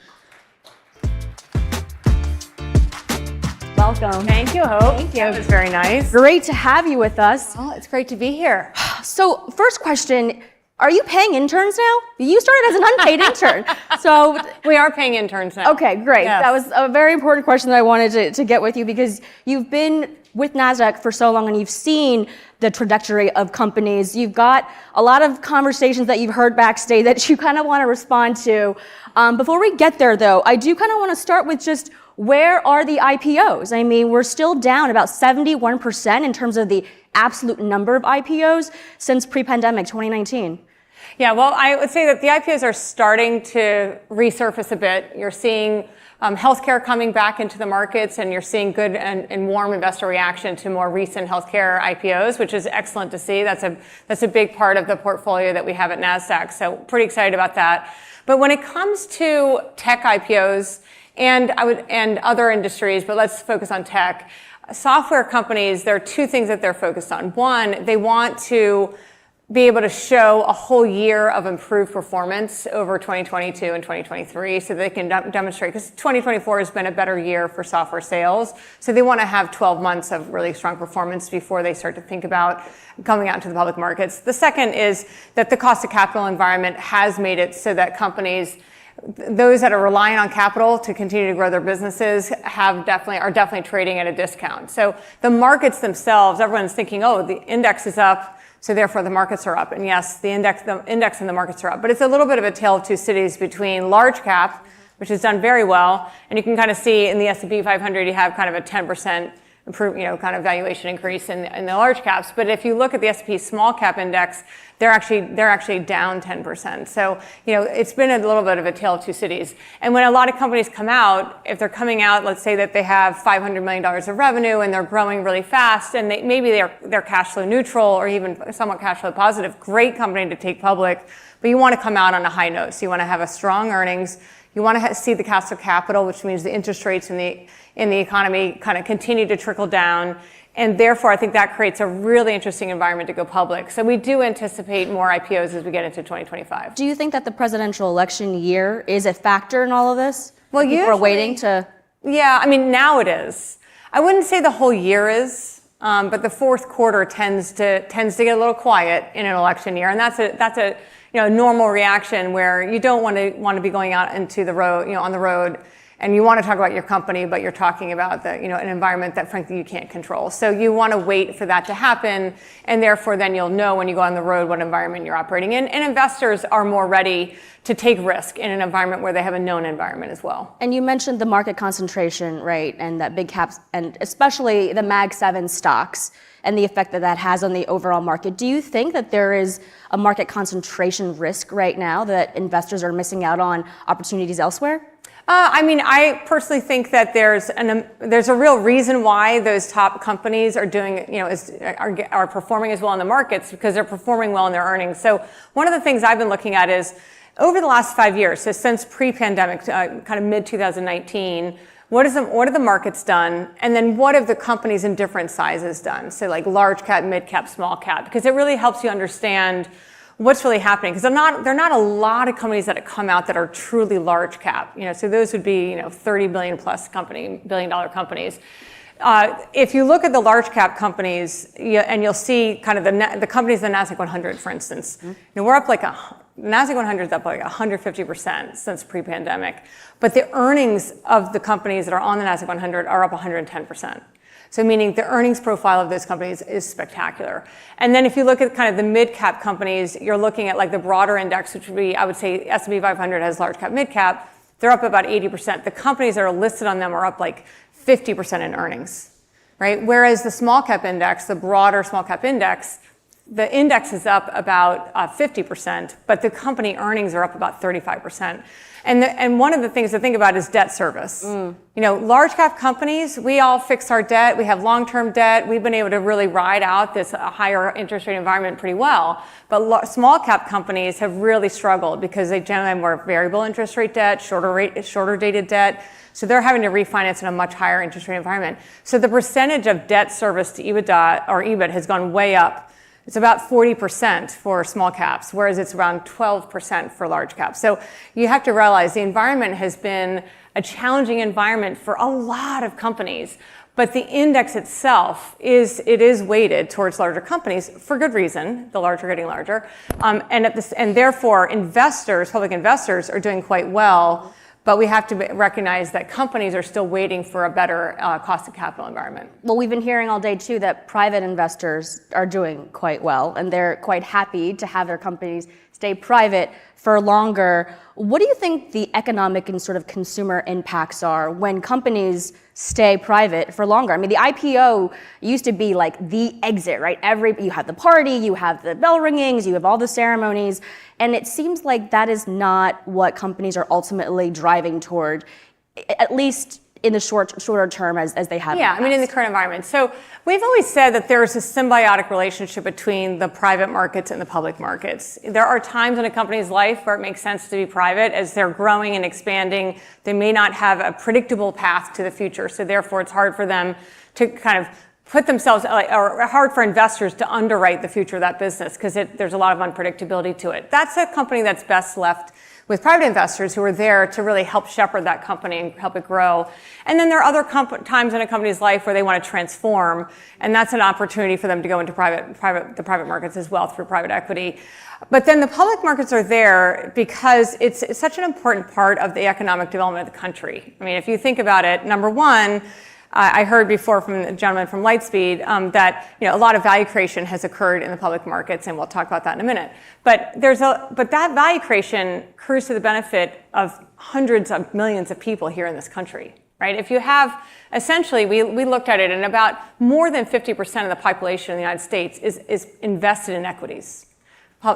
Welcome. Thank you, Hope. Thank you. That was very nice. Great to have you with us. Oh, it's great to be here. So, first question, are you paying interns now? You started as an unpaid intern. So we are paying interns now. Okay, great. Yes. That was a very important question that I wanted to get with you, because you've been with NASDAQ for so long and you've seen the trajectory of companies. You've got a lot of conversations that you've heard backstage that you kind of want to respond to. Before we get there, though, I do kind of want to start with just where are the IPOs? I mean, we're still down about 71% in terms of the absolute number of IPOs since pre-pandemic 2019. Yeah, well, I would say that the IPOs are starting to resurface a bit. You're seeing healthcare coming back into the markets, and you're seeing good and warm investor reaction to more recent healthcare IPOs, which is excellent to see. That's a big part of the portfolio that we have at NASDAQ, so pretty excited about that. But when it comes to tech IPOs and other industries, but let's focus on tech, software companies, there are two things that they're focused on. One, they want to be able to show a whole year of improved performance over 2022 and 2023 so they can demonstrate, because 2024 has been a better year for software sales. So they want to have 12 months of really strong performance before they start to think about coming out into the public markets. The second is that the cost of capital environment has made it so that companies, those that are relying on capital to continue to grow their businesses, are definitely trading at a discount. So the markets themselves, everyone's thinking, oh, the index is up, so therefore the markets are up. And yes, the index and the markets are up. But it's a little bit of a tale of two cities between large cap, which has done very well, and you can kind of see in the S&P 500 you have kind of a 10% kind of valuation increase in the large caps. But if you look at the S&P small cap index, they're actually down 10%. So, it's been a little bit of a tale of two cities. And when a lot of companies come out, if they're coming out, let's say that they have $500 million of revenue and they're growing really fast, and maybe they're cash flow neutral or even somewhat cash flow positive, great company to take public, but you want to come out on a high note. So you want to have a strong earnings. You want to see the cost of capital, which means the interest rates in the economy kind of continue to trickle down. And therefore, I think that creates a really interesting environment to go public. So we do anticipate more IPOs as we get into 2025. Do you think that the presidential election year is a factor in all of this? Well, people are waiting to. Yeah, I mean, now it is. I wouldn't say the whole year is, but the fourth quarter tends to get a little quiet in an election year, and that's a normal reaction where you don't want to be going out into the road, on the road, and you want to talk about your company, but you're talking about an environment that frankly you can't control. So you want to wait for that to happen, and therefore then you'll know when you go on the road what environment you're operating in. And investors are more ready to take risk in an environment where they have a known environment as well. And you mentioned the market concentration, right, and that big caps, and especially the Mag 7 stocks, and the effect that has on the overall market. Do you think that there is a market concentration risk right now that investors are missing out on opportunities elsewhere? I personally think that there's a real reason why those top companies are doing, are performing as well in the markets, because they're performing well in their earnings. So one of the things I've been looking at is over the last 5 years, so since pre-pandemic, kind of mid-2019, what have the markets done? And then what have the companies in different sizes done? So like large cap, mid cap, small cap, because it really helps you understand what's really happening. Because there are not a lot of companies that have come out that are truly large cap. So those would be, $30 billion plus billion dollar companies. If you look at the large cap companies, and you'll see kind of the companies in the NASDAQ 100, for instance, we're up like The NASDAQ 100 is up like 150% since pre-pandemic. But the earnings of the companies that are on the NASDAQ 100 are up 110%. So meaning the earnings profile of those companies is spectacular. And then if you look at kind of the mid-cap companies, you're looking at like the broader index, which would be, I would say S&P 500 has large cap, mid-cap. They're up about 80%. The companies that are listed on them are up like 50% in earnings, right? Whereas the small cap index, the broader small cap index, the index is up about 50%, but the company earnings are up about 35%. And one of the things to think about is debt service. You know, large cap companies, we all fix our debt. We have long-term debt. We've been able to really ride out this higher interest rate environment pretty well. But small cap companies have really struggled because they generally have more variable interest rate debt, shorter dated debt. So they're having to refinance in a much higher interest rate environment. So the percentage of debt service to EBITDA or EBIT has gone way up. It's about 40% for small caps, whereas it's around 12% for large caps. So you have to realize the environment has been a challenging environment for a lot of companies, but the index itself is weighted towards larger companies for good reason. The larger getting larger, and therefore investors, public investors, are doing quite well. But we have to recognize that companies are still waiting for a better cost of capital environment. Well, we've been hearing all day, too, that private investors are doing quite well, and they're quite happy to have their companies stay private for longer. What do you think the economic and sort of consumer impacts are when companies stay private for longer? I mean, the IPO used to be like the exit, right? You have the party, you have the bell ringings, you have all the ceremonies, and it seems like that is not what companies are ultimately driving toward, at least in the shorter term as they have. Yeah, I mean, in the current environment. So we've always said that there's a symbiotic relationship between the private markets and the public markets. There are times in a company's life where it makes sense to be private. As they're growing and expanding, they may not have a predictable path to the future. So therefore, it's hard for them to kind of put themselves, or hard for investors to underwrite the future of that business because there's a lot of unpredictability to it. That's a company that's best left with private investors who are there to really help shepherd that company and help it grow. And then there are other times in a company's life where they want to transform, and that's an opportunity for them to go into the private markets as well through private equity. But then the public markets are there because it's such an important part of the economic development of the country. I mean, if you think about it, number one, I heard before from the gentleman from Lightspeed that a lot of value creation has occurred in the public markets, and we'll talk about that in a minute. But that value creation accrues to the benefit of hundreds of millions of people here in this country, right? If you have, essentially, we looked at it, and about more than 50% of the population in the United States is invested in equities,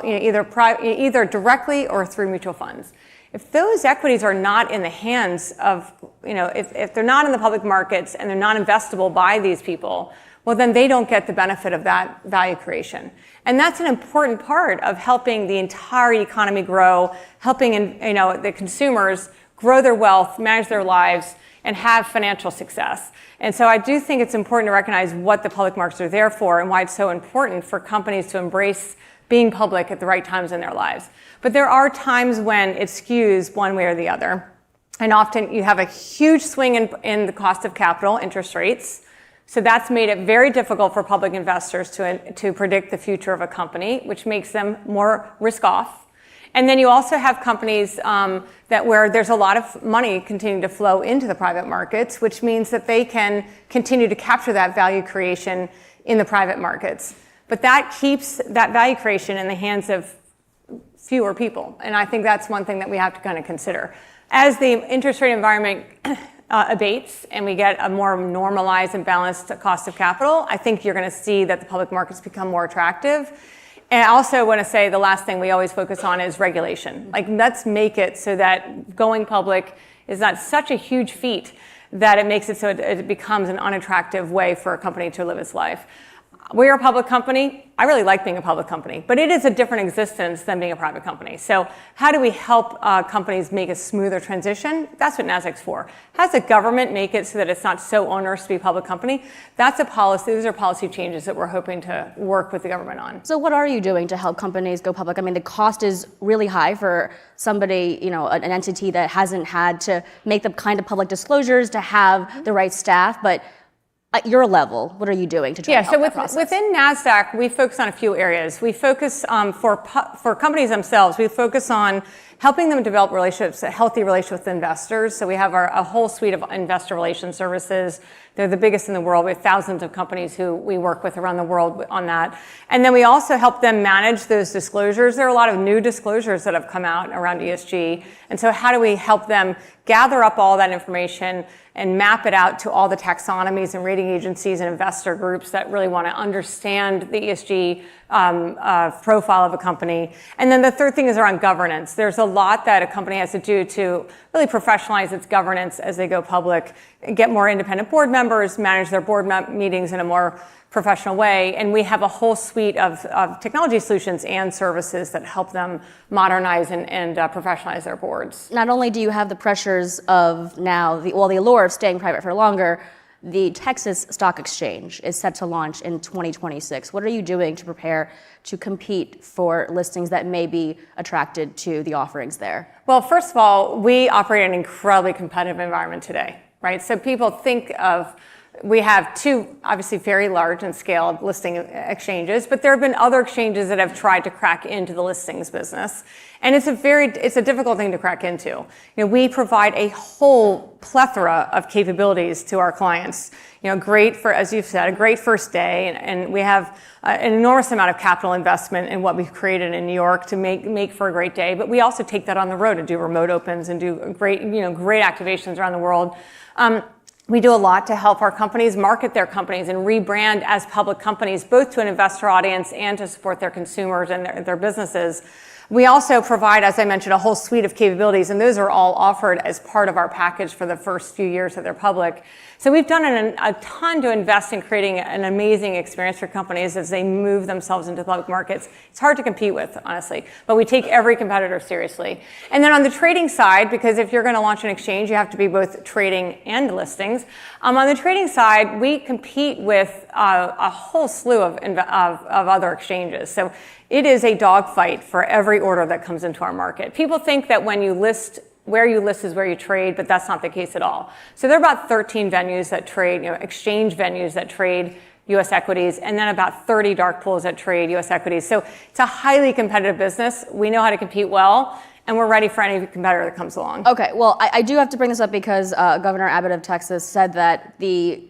either directly or through mutual funds. If those equities are not in the hands of, if they're not in the public markets and they're not investable by these people, well, then they don't get the benefit of that value creation. And that's an important part of helping the entire economy grow, helping the consumers grow their wealth, manage their lives, and have financial success. And so I do think it's important to recognize what the public markets are there for and why it's so important for companies to embrace being public at the right times in their lives. But there are times when it skews one way or the other. And often you have a huge swing in the cost of capital, interest rates. So that's made it very difficult for public investors to predict the future of a company, which makes them more risk off. And then you also have companies where there's a lot of money continuing to flow into the private markets, which means that they can continue to capture that value creation in the private markets. But that keeps that value creation in the hands of fewer people. And I think that's one thing that we have to kind of consider. As the interest rate environment abates and we get a more normalized and balanced cost of capital, I think you're going to see that the public markets become more attractive. And I also want to say the last thing we always focus on is regulation. Like, let's make it so that going public is not such a huge feat that it makes it so it becomes an unattractive way for a company to live its life. We're a public company. I really like being a public company, but it is a different existence than being a private company. So how do we help companies make a smoother transition? That's what NASDAQ's for. How does the government make it so that it's not so onerous to be a public company? That's a policy. These are policy changes that we're hoping to work with the government on. So what are you doing to help companies go public? I mean, the cost is really high for somebody, an entity that hasn't had to make the kind of public disclosures to have the right staff, but at your level, what are you doing to try to help that process? Within NASDAQ, we focus on a few areas. We focus for companies themselves, we focus on helping them develop relationships, a healthy relationship with investors. So we have a whole suite of investor relations services. They're the biggest in the world. We have thousands of companies who we work with around the world on that. And then we also help them manage those disclosures. There are a lot of new disclosures that have come out around ESG. And so how do we help them gather up all that information and map it out to all the taxonomies and rating agencies and investor groups that really want to understand the ESG profile of a company. And then the third thing is around governance. There's a lot that a company has to do to really professionalize its governance as they go public, get more independent board members, manage their board meetings in a more professional way. And we have a whole suite of technology solutions and services that help them modernize and professionalize their boards. Not only do you have the pressures of now, the allure of staying private for longer, the Texas Stock Exchange is set to launch in 2026. What are you doing to prepare to compete for listings that may be attracted to the offerings there? Well, first of all, we operate in an incredibly competitive environment today, right? So people think of, we have two obviously very large and scaled listing exchanges, but there have been other exchanges that have tried to crack into the listings business. And it's a difficult thing to crack into. You know, we provide a whole plethora of capabilities to our clients. You know, great for, as you've said, a great first day, and we have an enormous amount of capital investment in what we've created in New York to make for a great day. But we also take that on the road and do remote opens and do great activations around the world. We do a lot to help our companies market their companies and rebrand as public companies, both to an investor audience and to support their consumers and their businesses. We also provide, as I mentioned, a whole suite of capabilities, and those are all offered as part of our package for the first few years that they're public. So we've done a ton to invest in creating an amazing experience for companies as they move themselves into public markets. It's hard to compete with, honestly, but we take every competitor seriously. And then on the trading side, because if you're going to launch an exchange, you have to be both trading and listings. On the trading side, we compete with a whole slew of other exchanges. So it is a dogfight for every order that comes into our market. People think that when you list, where you list is where you trade, but that's not the case at all. So there are about 13 venues that trade, exchange venues that trade U.S. equities, and then about 30 dark pools that trade U.S. equities. So it's a highly competitive business. We know how to compete well, and we're ready for any competitor that comes along. Okay, well, I do have to bring this up because Governor Abbott of Texas said that the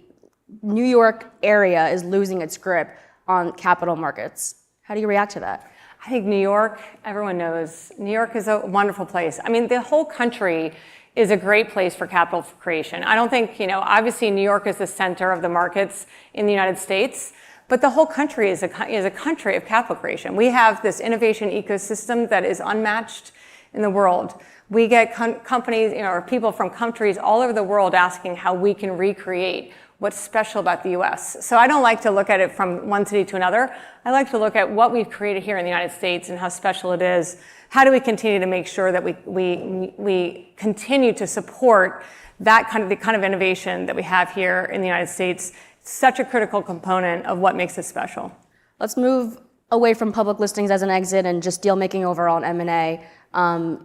New York area is losing its grip on capital markets. How do you react to that? I think New York, everyone knows, New York is a wonderful place. I mean, the whole country is a great place for capital creation. I don't think, obviously New York is the center of the markets in the United States, but the whole country is a country of capital creation. We have this innovation ecosystem that is unmatched in the world. We get companies, or people from countries all over the world asking how we can recreate what's special about the U.S. So I don't like to look at it from one city to another. I like to look at what we've created here in the United States and how special it is. How do we continue to make sure that we continue to support the kind of innovation that we have here in the United States? It's such a critical component of what makes us special. Let's move away from public listings as an exit and just deal making overall in M&A.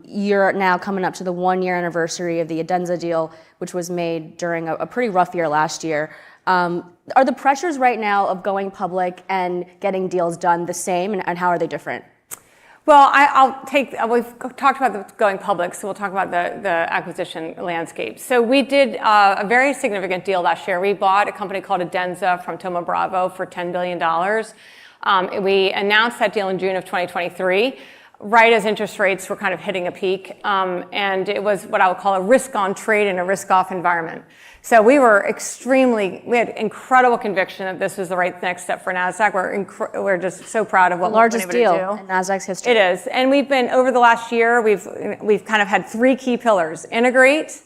You're now coming up to the 1-year anniversary of the Adenza deal, which was made during a pretty rough year last year. Are the pressures right now of going public and getting deals done the same, and how are they different? Well, we've talked about the going public, so we'll talk about the acquisition landscape. So we did a very significant deal last year. We bought a company called Adenza from Thoma Bravo for $10 billion. We announced that deal in June of 2023. Right as interest rates were kind of hitting a peak, and it was what I would call a risk-on trade in a risk-off environment. So we had incredible conviction that this was the right next step for NASDAQ. We're just so proud of what we've been able to do. The largest deal in NASDAQ's history. It is, and we've been, over the last year, we've kind of had 3 key pillars: integrate,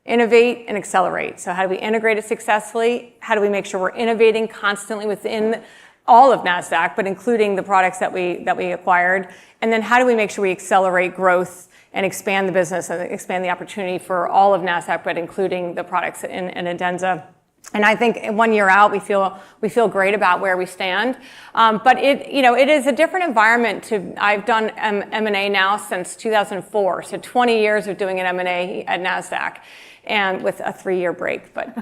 innovate, and accelerate. So how do we integrate it successfully? How do we make sure we're innovating constantly within all of NASDAQ, but including the products that we acquired? And then how do we make sure we accelerate growth and expand the business and expand the opportunity for all of NASDAQ, but including the products in Adenza? And I think 1 year out, we feel great about where we stand. But it is a different environment. I've done M&A now since 2004, so 20 years of doing an M&A at NASDAQ, and with a 3-year break, but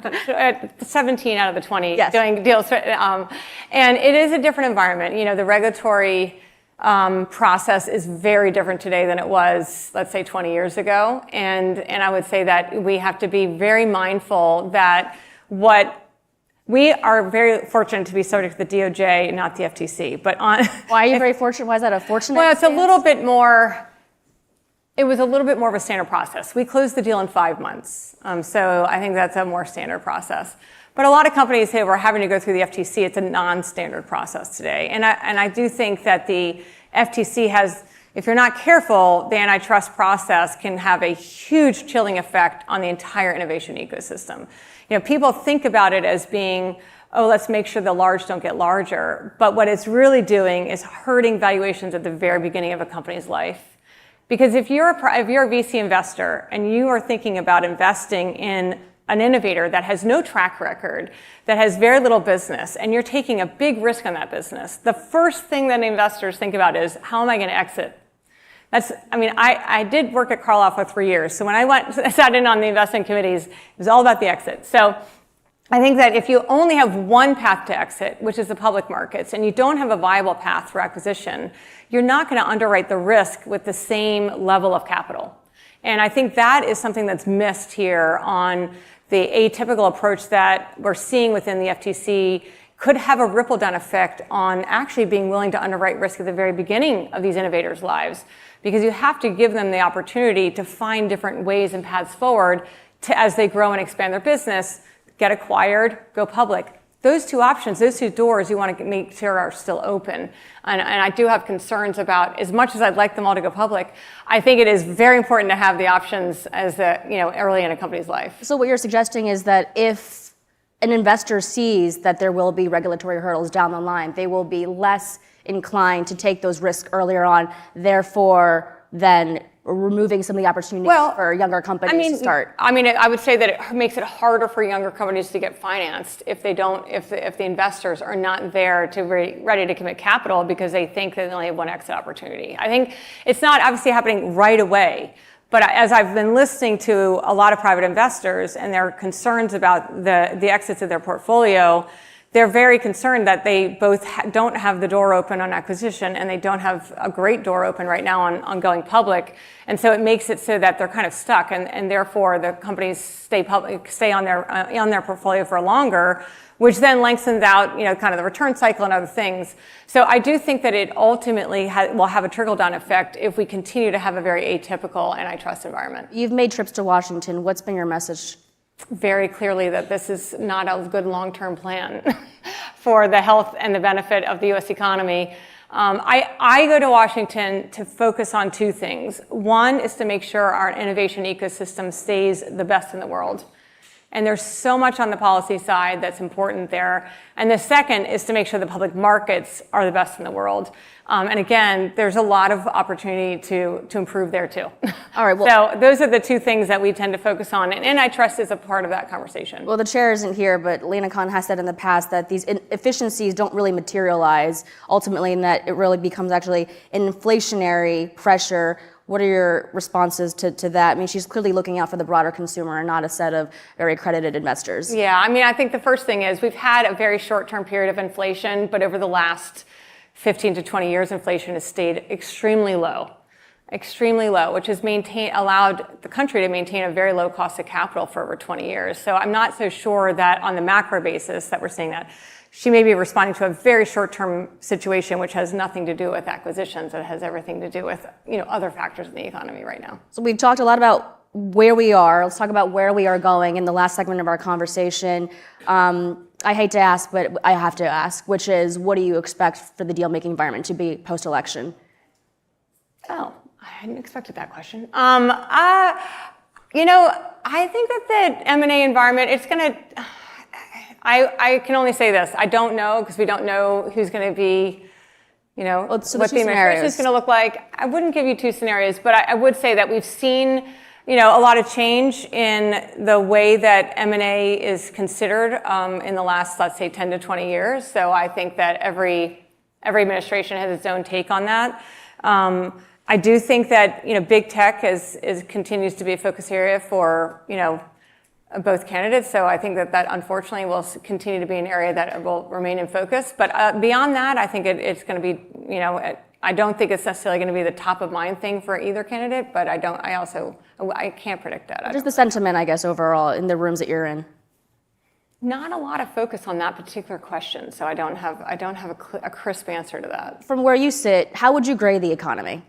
17 out of the 20 doing deals. And it is a different environment. The regulatory process is very different today than it was, let's say, 20 years ago. And I would say that we have to be very mindful that we are very fortunate to be subject to the DOJ, not the FTC. But why are you very fortunate? Why is that a fortunate? Well, it's a little bit more. It was a little bit more of a standard process. We closed the deal in 5 months, so I think that's a more standard process. But a lot of companies who are having to go through the FTC, it's a non-standard process today. And I do think that the FTC has, if you're not careful, the antitrust process can have a huge chilling effect on the entire innovation ecosystem. People think about it as being, oh, let's make sure the large don't get larger. But what it's really doing is hurting valuations at the very beginning of a company's life. Because if you're a VC investor and you are thinking about investing in an innovator that has no track record, that has very little business, and you're taking a big risk on that business, the first thing that investors think about is, how am I going to exit? I did work at Carlyle for 3 years, so when I sat in on the investment committees, it was all about the exit. So I think that if you only have one path to exit, which is the public markets, and you don't have a viable path for acquisition, you're not going to underwrite the risk with the same level of capital. And I think that is something that's missed here on the atypical approach that we're seeing within the FTC could have a ripple down effect on actually being willing to underwrite risk at the very beginning of these innovators' lives. Because you have to give them the opportunity to find different ways and paths forward as they grow and expand their business, get acquired, go public. Those two options, those two doors, you want to make sure are still open. And I do have concerns about, as much as I'd like them all to go public, I think it is very important to have the options early in a company's life. So what you're suggesting is that if an investor sees that there will be regulatory hurdles down the line, they will be less inclined to take those risks earlier on, therefore then removing some of the opportunities for younger companies to start. I would say that it makes it harder for younger companies to get financed if the investors are not there to ready to commit capital because they think they only have one exit opportunity. I think it's not obviously happening right away, but as I've been listening to a lot of private investors and their concerns about the exits of their portfolio, they're very concerned that they both don't have the door open on acquisition and they don't have a great door open right now on going public. And so it makes it so that they're kind of stuck and therefore the companies stay on their portfolio for longer, which then lengthens out, kind of the return cycle and other things. So I do think that it ultimately will have a trickle-down effect if we continue to have a very atypical antitrust environment. You've made trips to Washington. What's been your message? Very clearly that this is not a good long-term plan for the health and the benefit of the U.S. economy. I go to Washington to focus on two things. One is to make sure our innovation ecosystem stays the best in the world. And there's so much on the policy side that's important there. And the second is to make sure the public markets are the best in the world. And again, there's a lot of opportunity to improve there too. All right. So those are the two things that we tend to focus on. And antitrust is a part of that conversation. Well, the chair isn't here, but Lena Khan has said in the past that these efficiencies don't really materialize ultimately, and that it really becomes actually an inflationary pressure. What are your responses to that? I mean, she's clearly looking out for the broader consumer and not a set of very accredited investors. Yeah, I mean, I think the first thing is we've had a very short-term period of inflation, but over the last 15 to 20 years, inflation has stayed extremely low, which has allowed the country to maintain a very low cost of capital for over 20 years. So I'm not so sure that on the macro basis that we're seeing that. She may be responding to a very short-term situation, which has nothing to do with acquisitions. It has everything to do with other factors in the economy right now. So we've talked a lot about where we are. Let's talk about where we are going in the last segment of our conversation. I hate to ask, but I have to ask, which is, what do you expect for the deal-making environment to be post-election? Oh, I hadn't expected that question. I think that the M&A environment, it's going to... I can only say this. I don't know because we don't know who's going to be, what the administration is going to look like. I wouldn't give you two scenarios, but I would say that we've seen a lot of change in the way that M&A is considered in the last, let's say, 10 to 20 years. So I think that every administration has its own take on that. I do think that big tech continues to be a focus area for both candidates. So I think that unfortunately will continue to be an area that will remain in focus. But beyond that, I think it's going to be I don't think it's necessarily going to be the top of mind thing for either candidate. But I can't predict that. Just the sentiment, I guess, overall in the rooms that you're in. Not a lot of focus on that particular question, so I don't have a crisp answer to that. From where you sit, how would you grade the economy?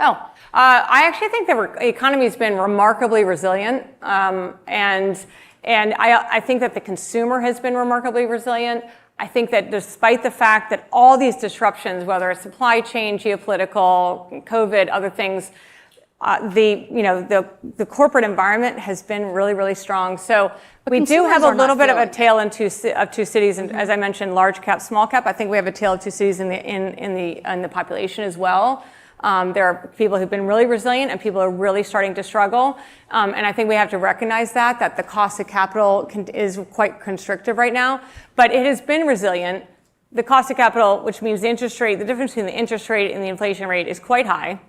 I actually think the economy has been remarkably resilient, and I think that the consumer has been remarkably resilient. I think that despite the fact that all these disruptions, whether it's supply chain, geopolitical, COVID, other things, the corporate environment has been really, really strong. So we do have a little bit of a tale of two cities, and as I mentioned, large cap, small cap. I think we have a tale of two cities in the population as well. There are people who've been really resilient and people are really starting to struggle. And I think we have to recognize that the cost of capital is quite constrictive right now, but it has been resilient. The cost of capital, which means the interest rate, the difference between the interest rate and the inflation rate is quite high.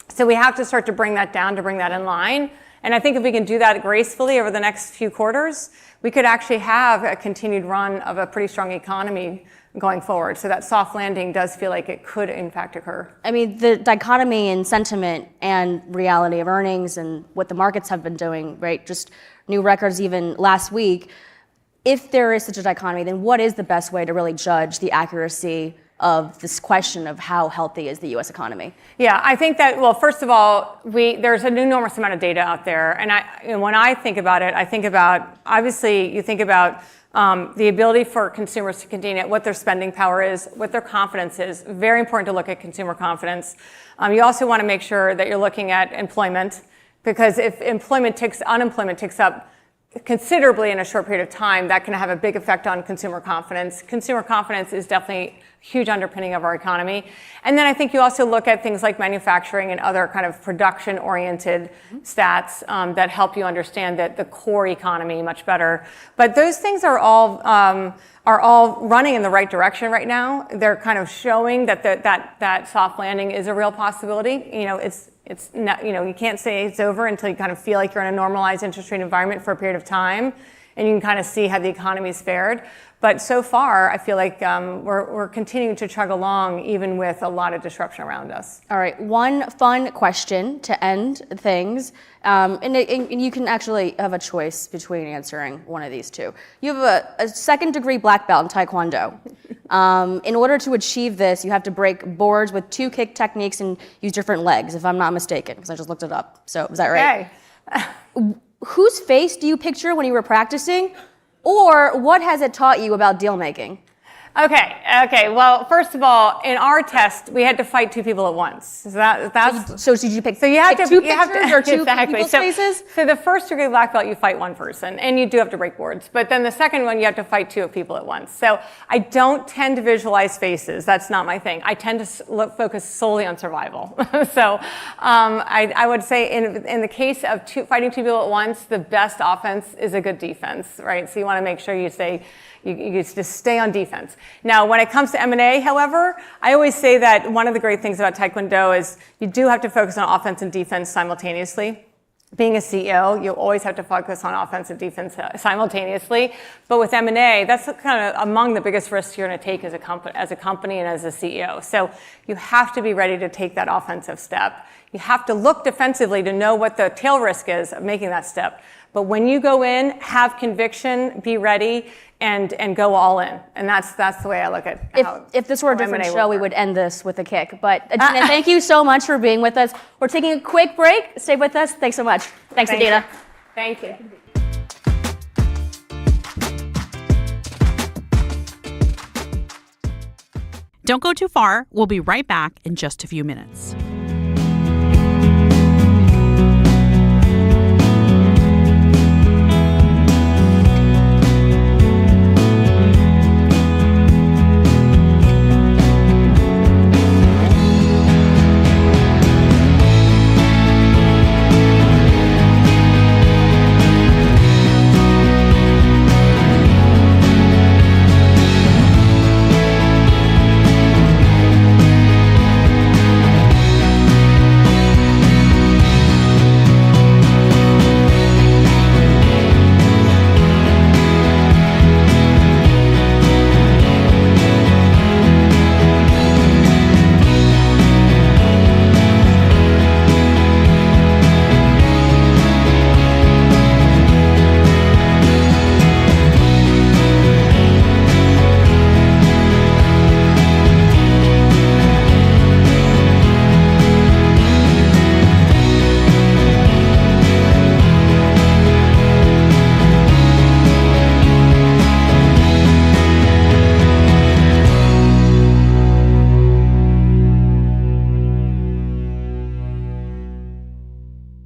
So we have to start to bring that down, to bring that in line. And I think if we can do that gracefully over the next few quarters, we could actually have a continued run of a pretty strong economy going forward. So that soft landing does feel like it could in fact occur. I mean, the dichotomy in sentiment and reality of earnings and what the markets have been doing, right? Just new records even last week. If there is such a dichotomy, then what is the best way to really judge the accuracy of this question of how healthy is the U.S. economy? Yeah, I think that, well, first of all, there's an enormous amount of data out there. And when I think about it, I think about, obviously, you think about the ability for consumers to continue it, what their spending power is, what their confidence is. Very important to look at consumer confidence. You also want to make sure that you're looking at employment, because if unemployment ticks up considerably in a short period of time, that can have a big effect on consumer confidence. Consumer confidence is definitely a huge underpinning of our economy. And then I think you also look at things like manufacturing and other kind of production-oriented stats that help you understand the core economy much better. But those things are all running in the right direction right now. They're kind of showing that that soft landing is a real possibility. It's not, you can't say it's over until you kind of feel like you're in a normalized interest rate environment for a period of time, and you can kind of see how the economy's fared. But so far, I feel like we're continuing to chug along, even with a lot of disruption around us. All right, one fun question to end things, and you can actually have a choice between answering one of these two. You have a second-degree black belt in Taekwondo. In order to achieve this, you have to break boards with 2 kick techniques and use different legs, if I'm not mistaken, because I just looked it up. So is that right? Okay. Whose face do you picture when you were practicing? Or what has it taught you about deal making? Okay. Well, first of all, in our test, we had to fight 2 people at once. So did you pick? So you have to 2 pictures or 2 exactly. people's faces? So the first degree black belt, you fight 1 person, and you do have to break boards. But then the second one, you have to fight 2 people at once. So I don't tend to visualize faces. That's not my thing. I tend to focus solely on survival. So I would say in the case of fighting 2 people at once, the best offense is a good defense, right? So you want to make sure you just stay on defense. Now, when it comes to M&A, however, I always say that one of the great things about Taekwondo is you do have to focus on offense and defense simultaneously. Being a CEO, you always have to focus on offense and defense simultaneously. But with M&A, that's kind of among the biggest risks you're going to take as a company and as a CEO. So you have to be ready to take that offensive step. You have to look defensively to know what the tail risk is of making that step. But when you go in, have conviction, be ready, and go all in. And that's the way I look at how If this were a different show, we would end this with a kick. But Adina, thank you so much for being with us. We're taking a quick break. Stay with us. Thanks so much. Thanks, Adina. Thank you. Don't go too far. We'll be right back in just a few minutes.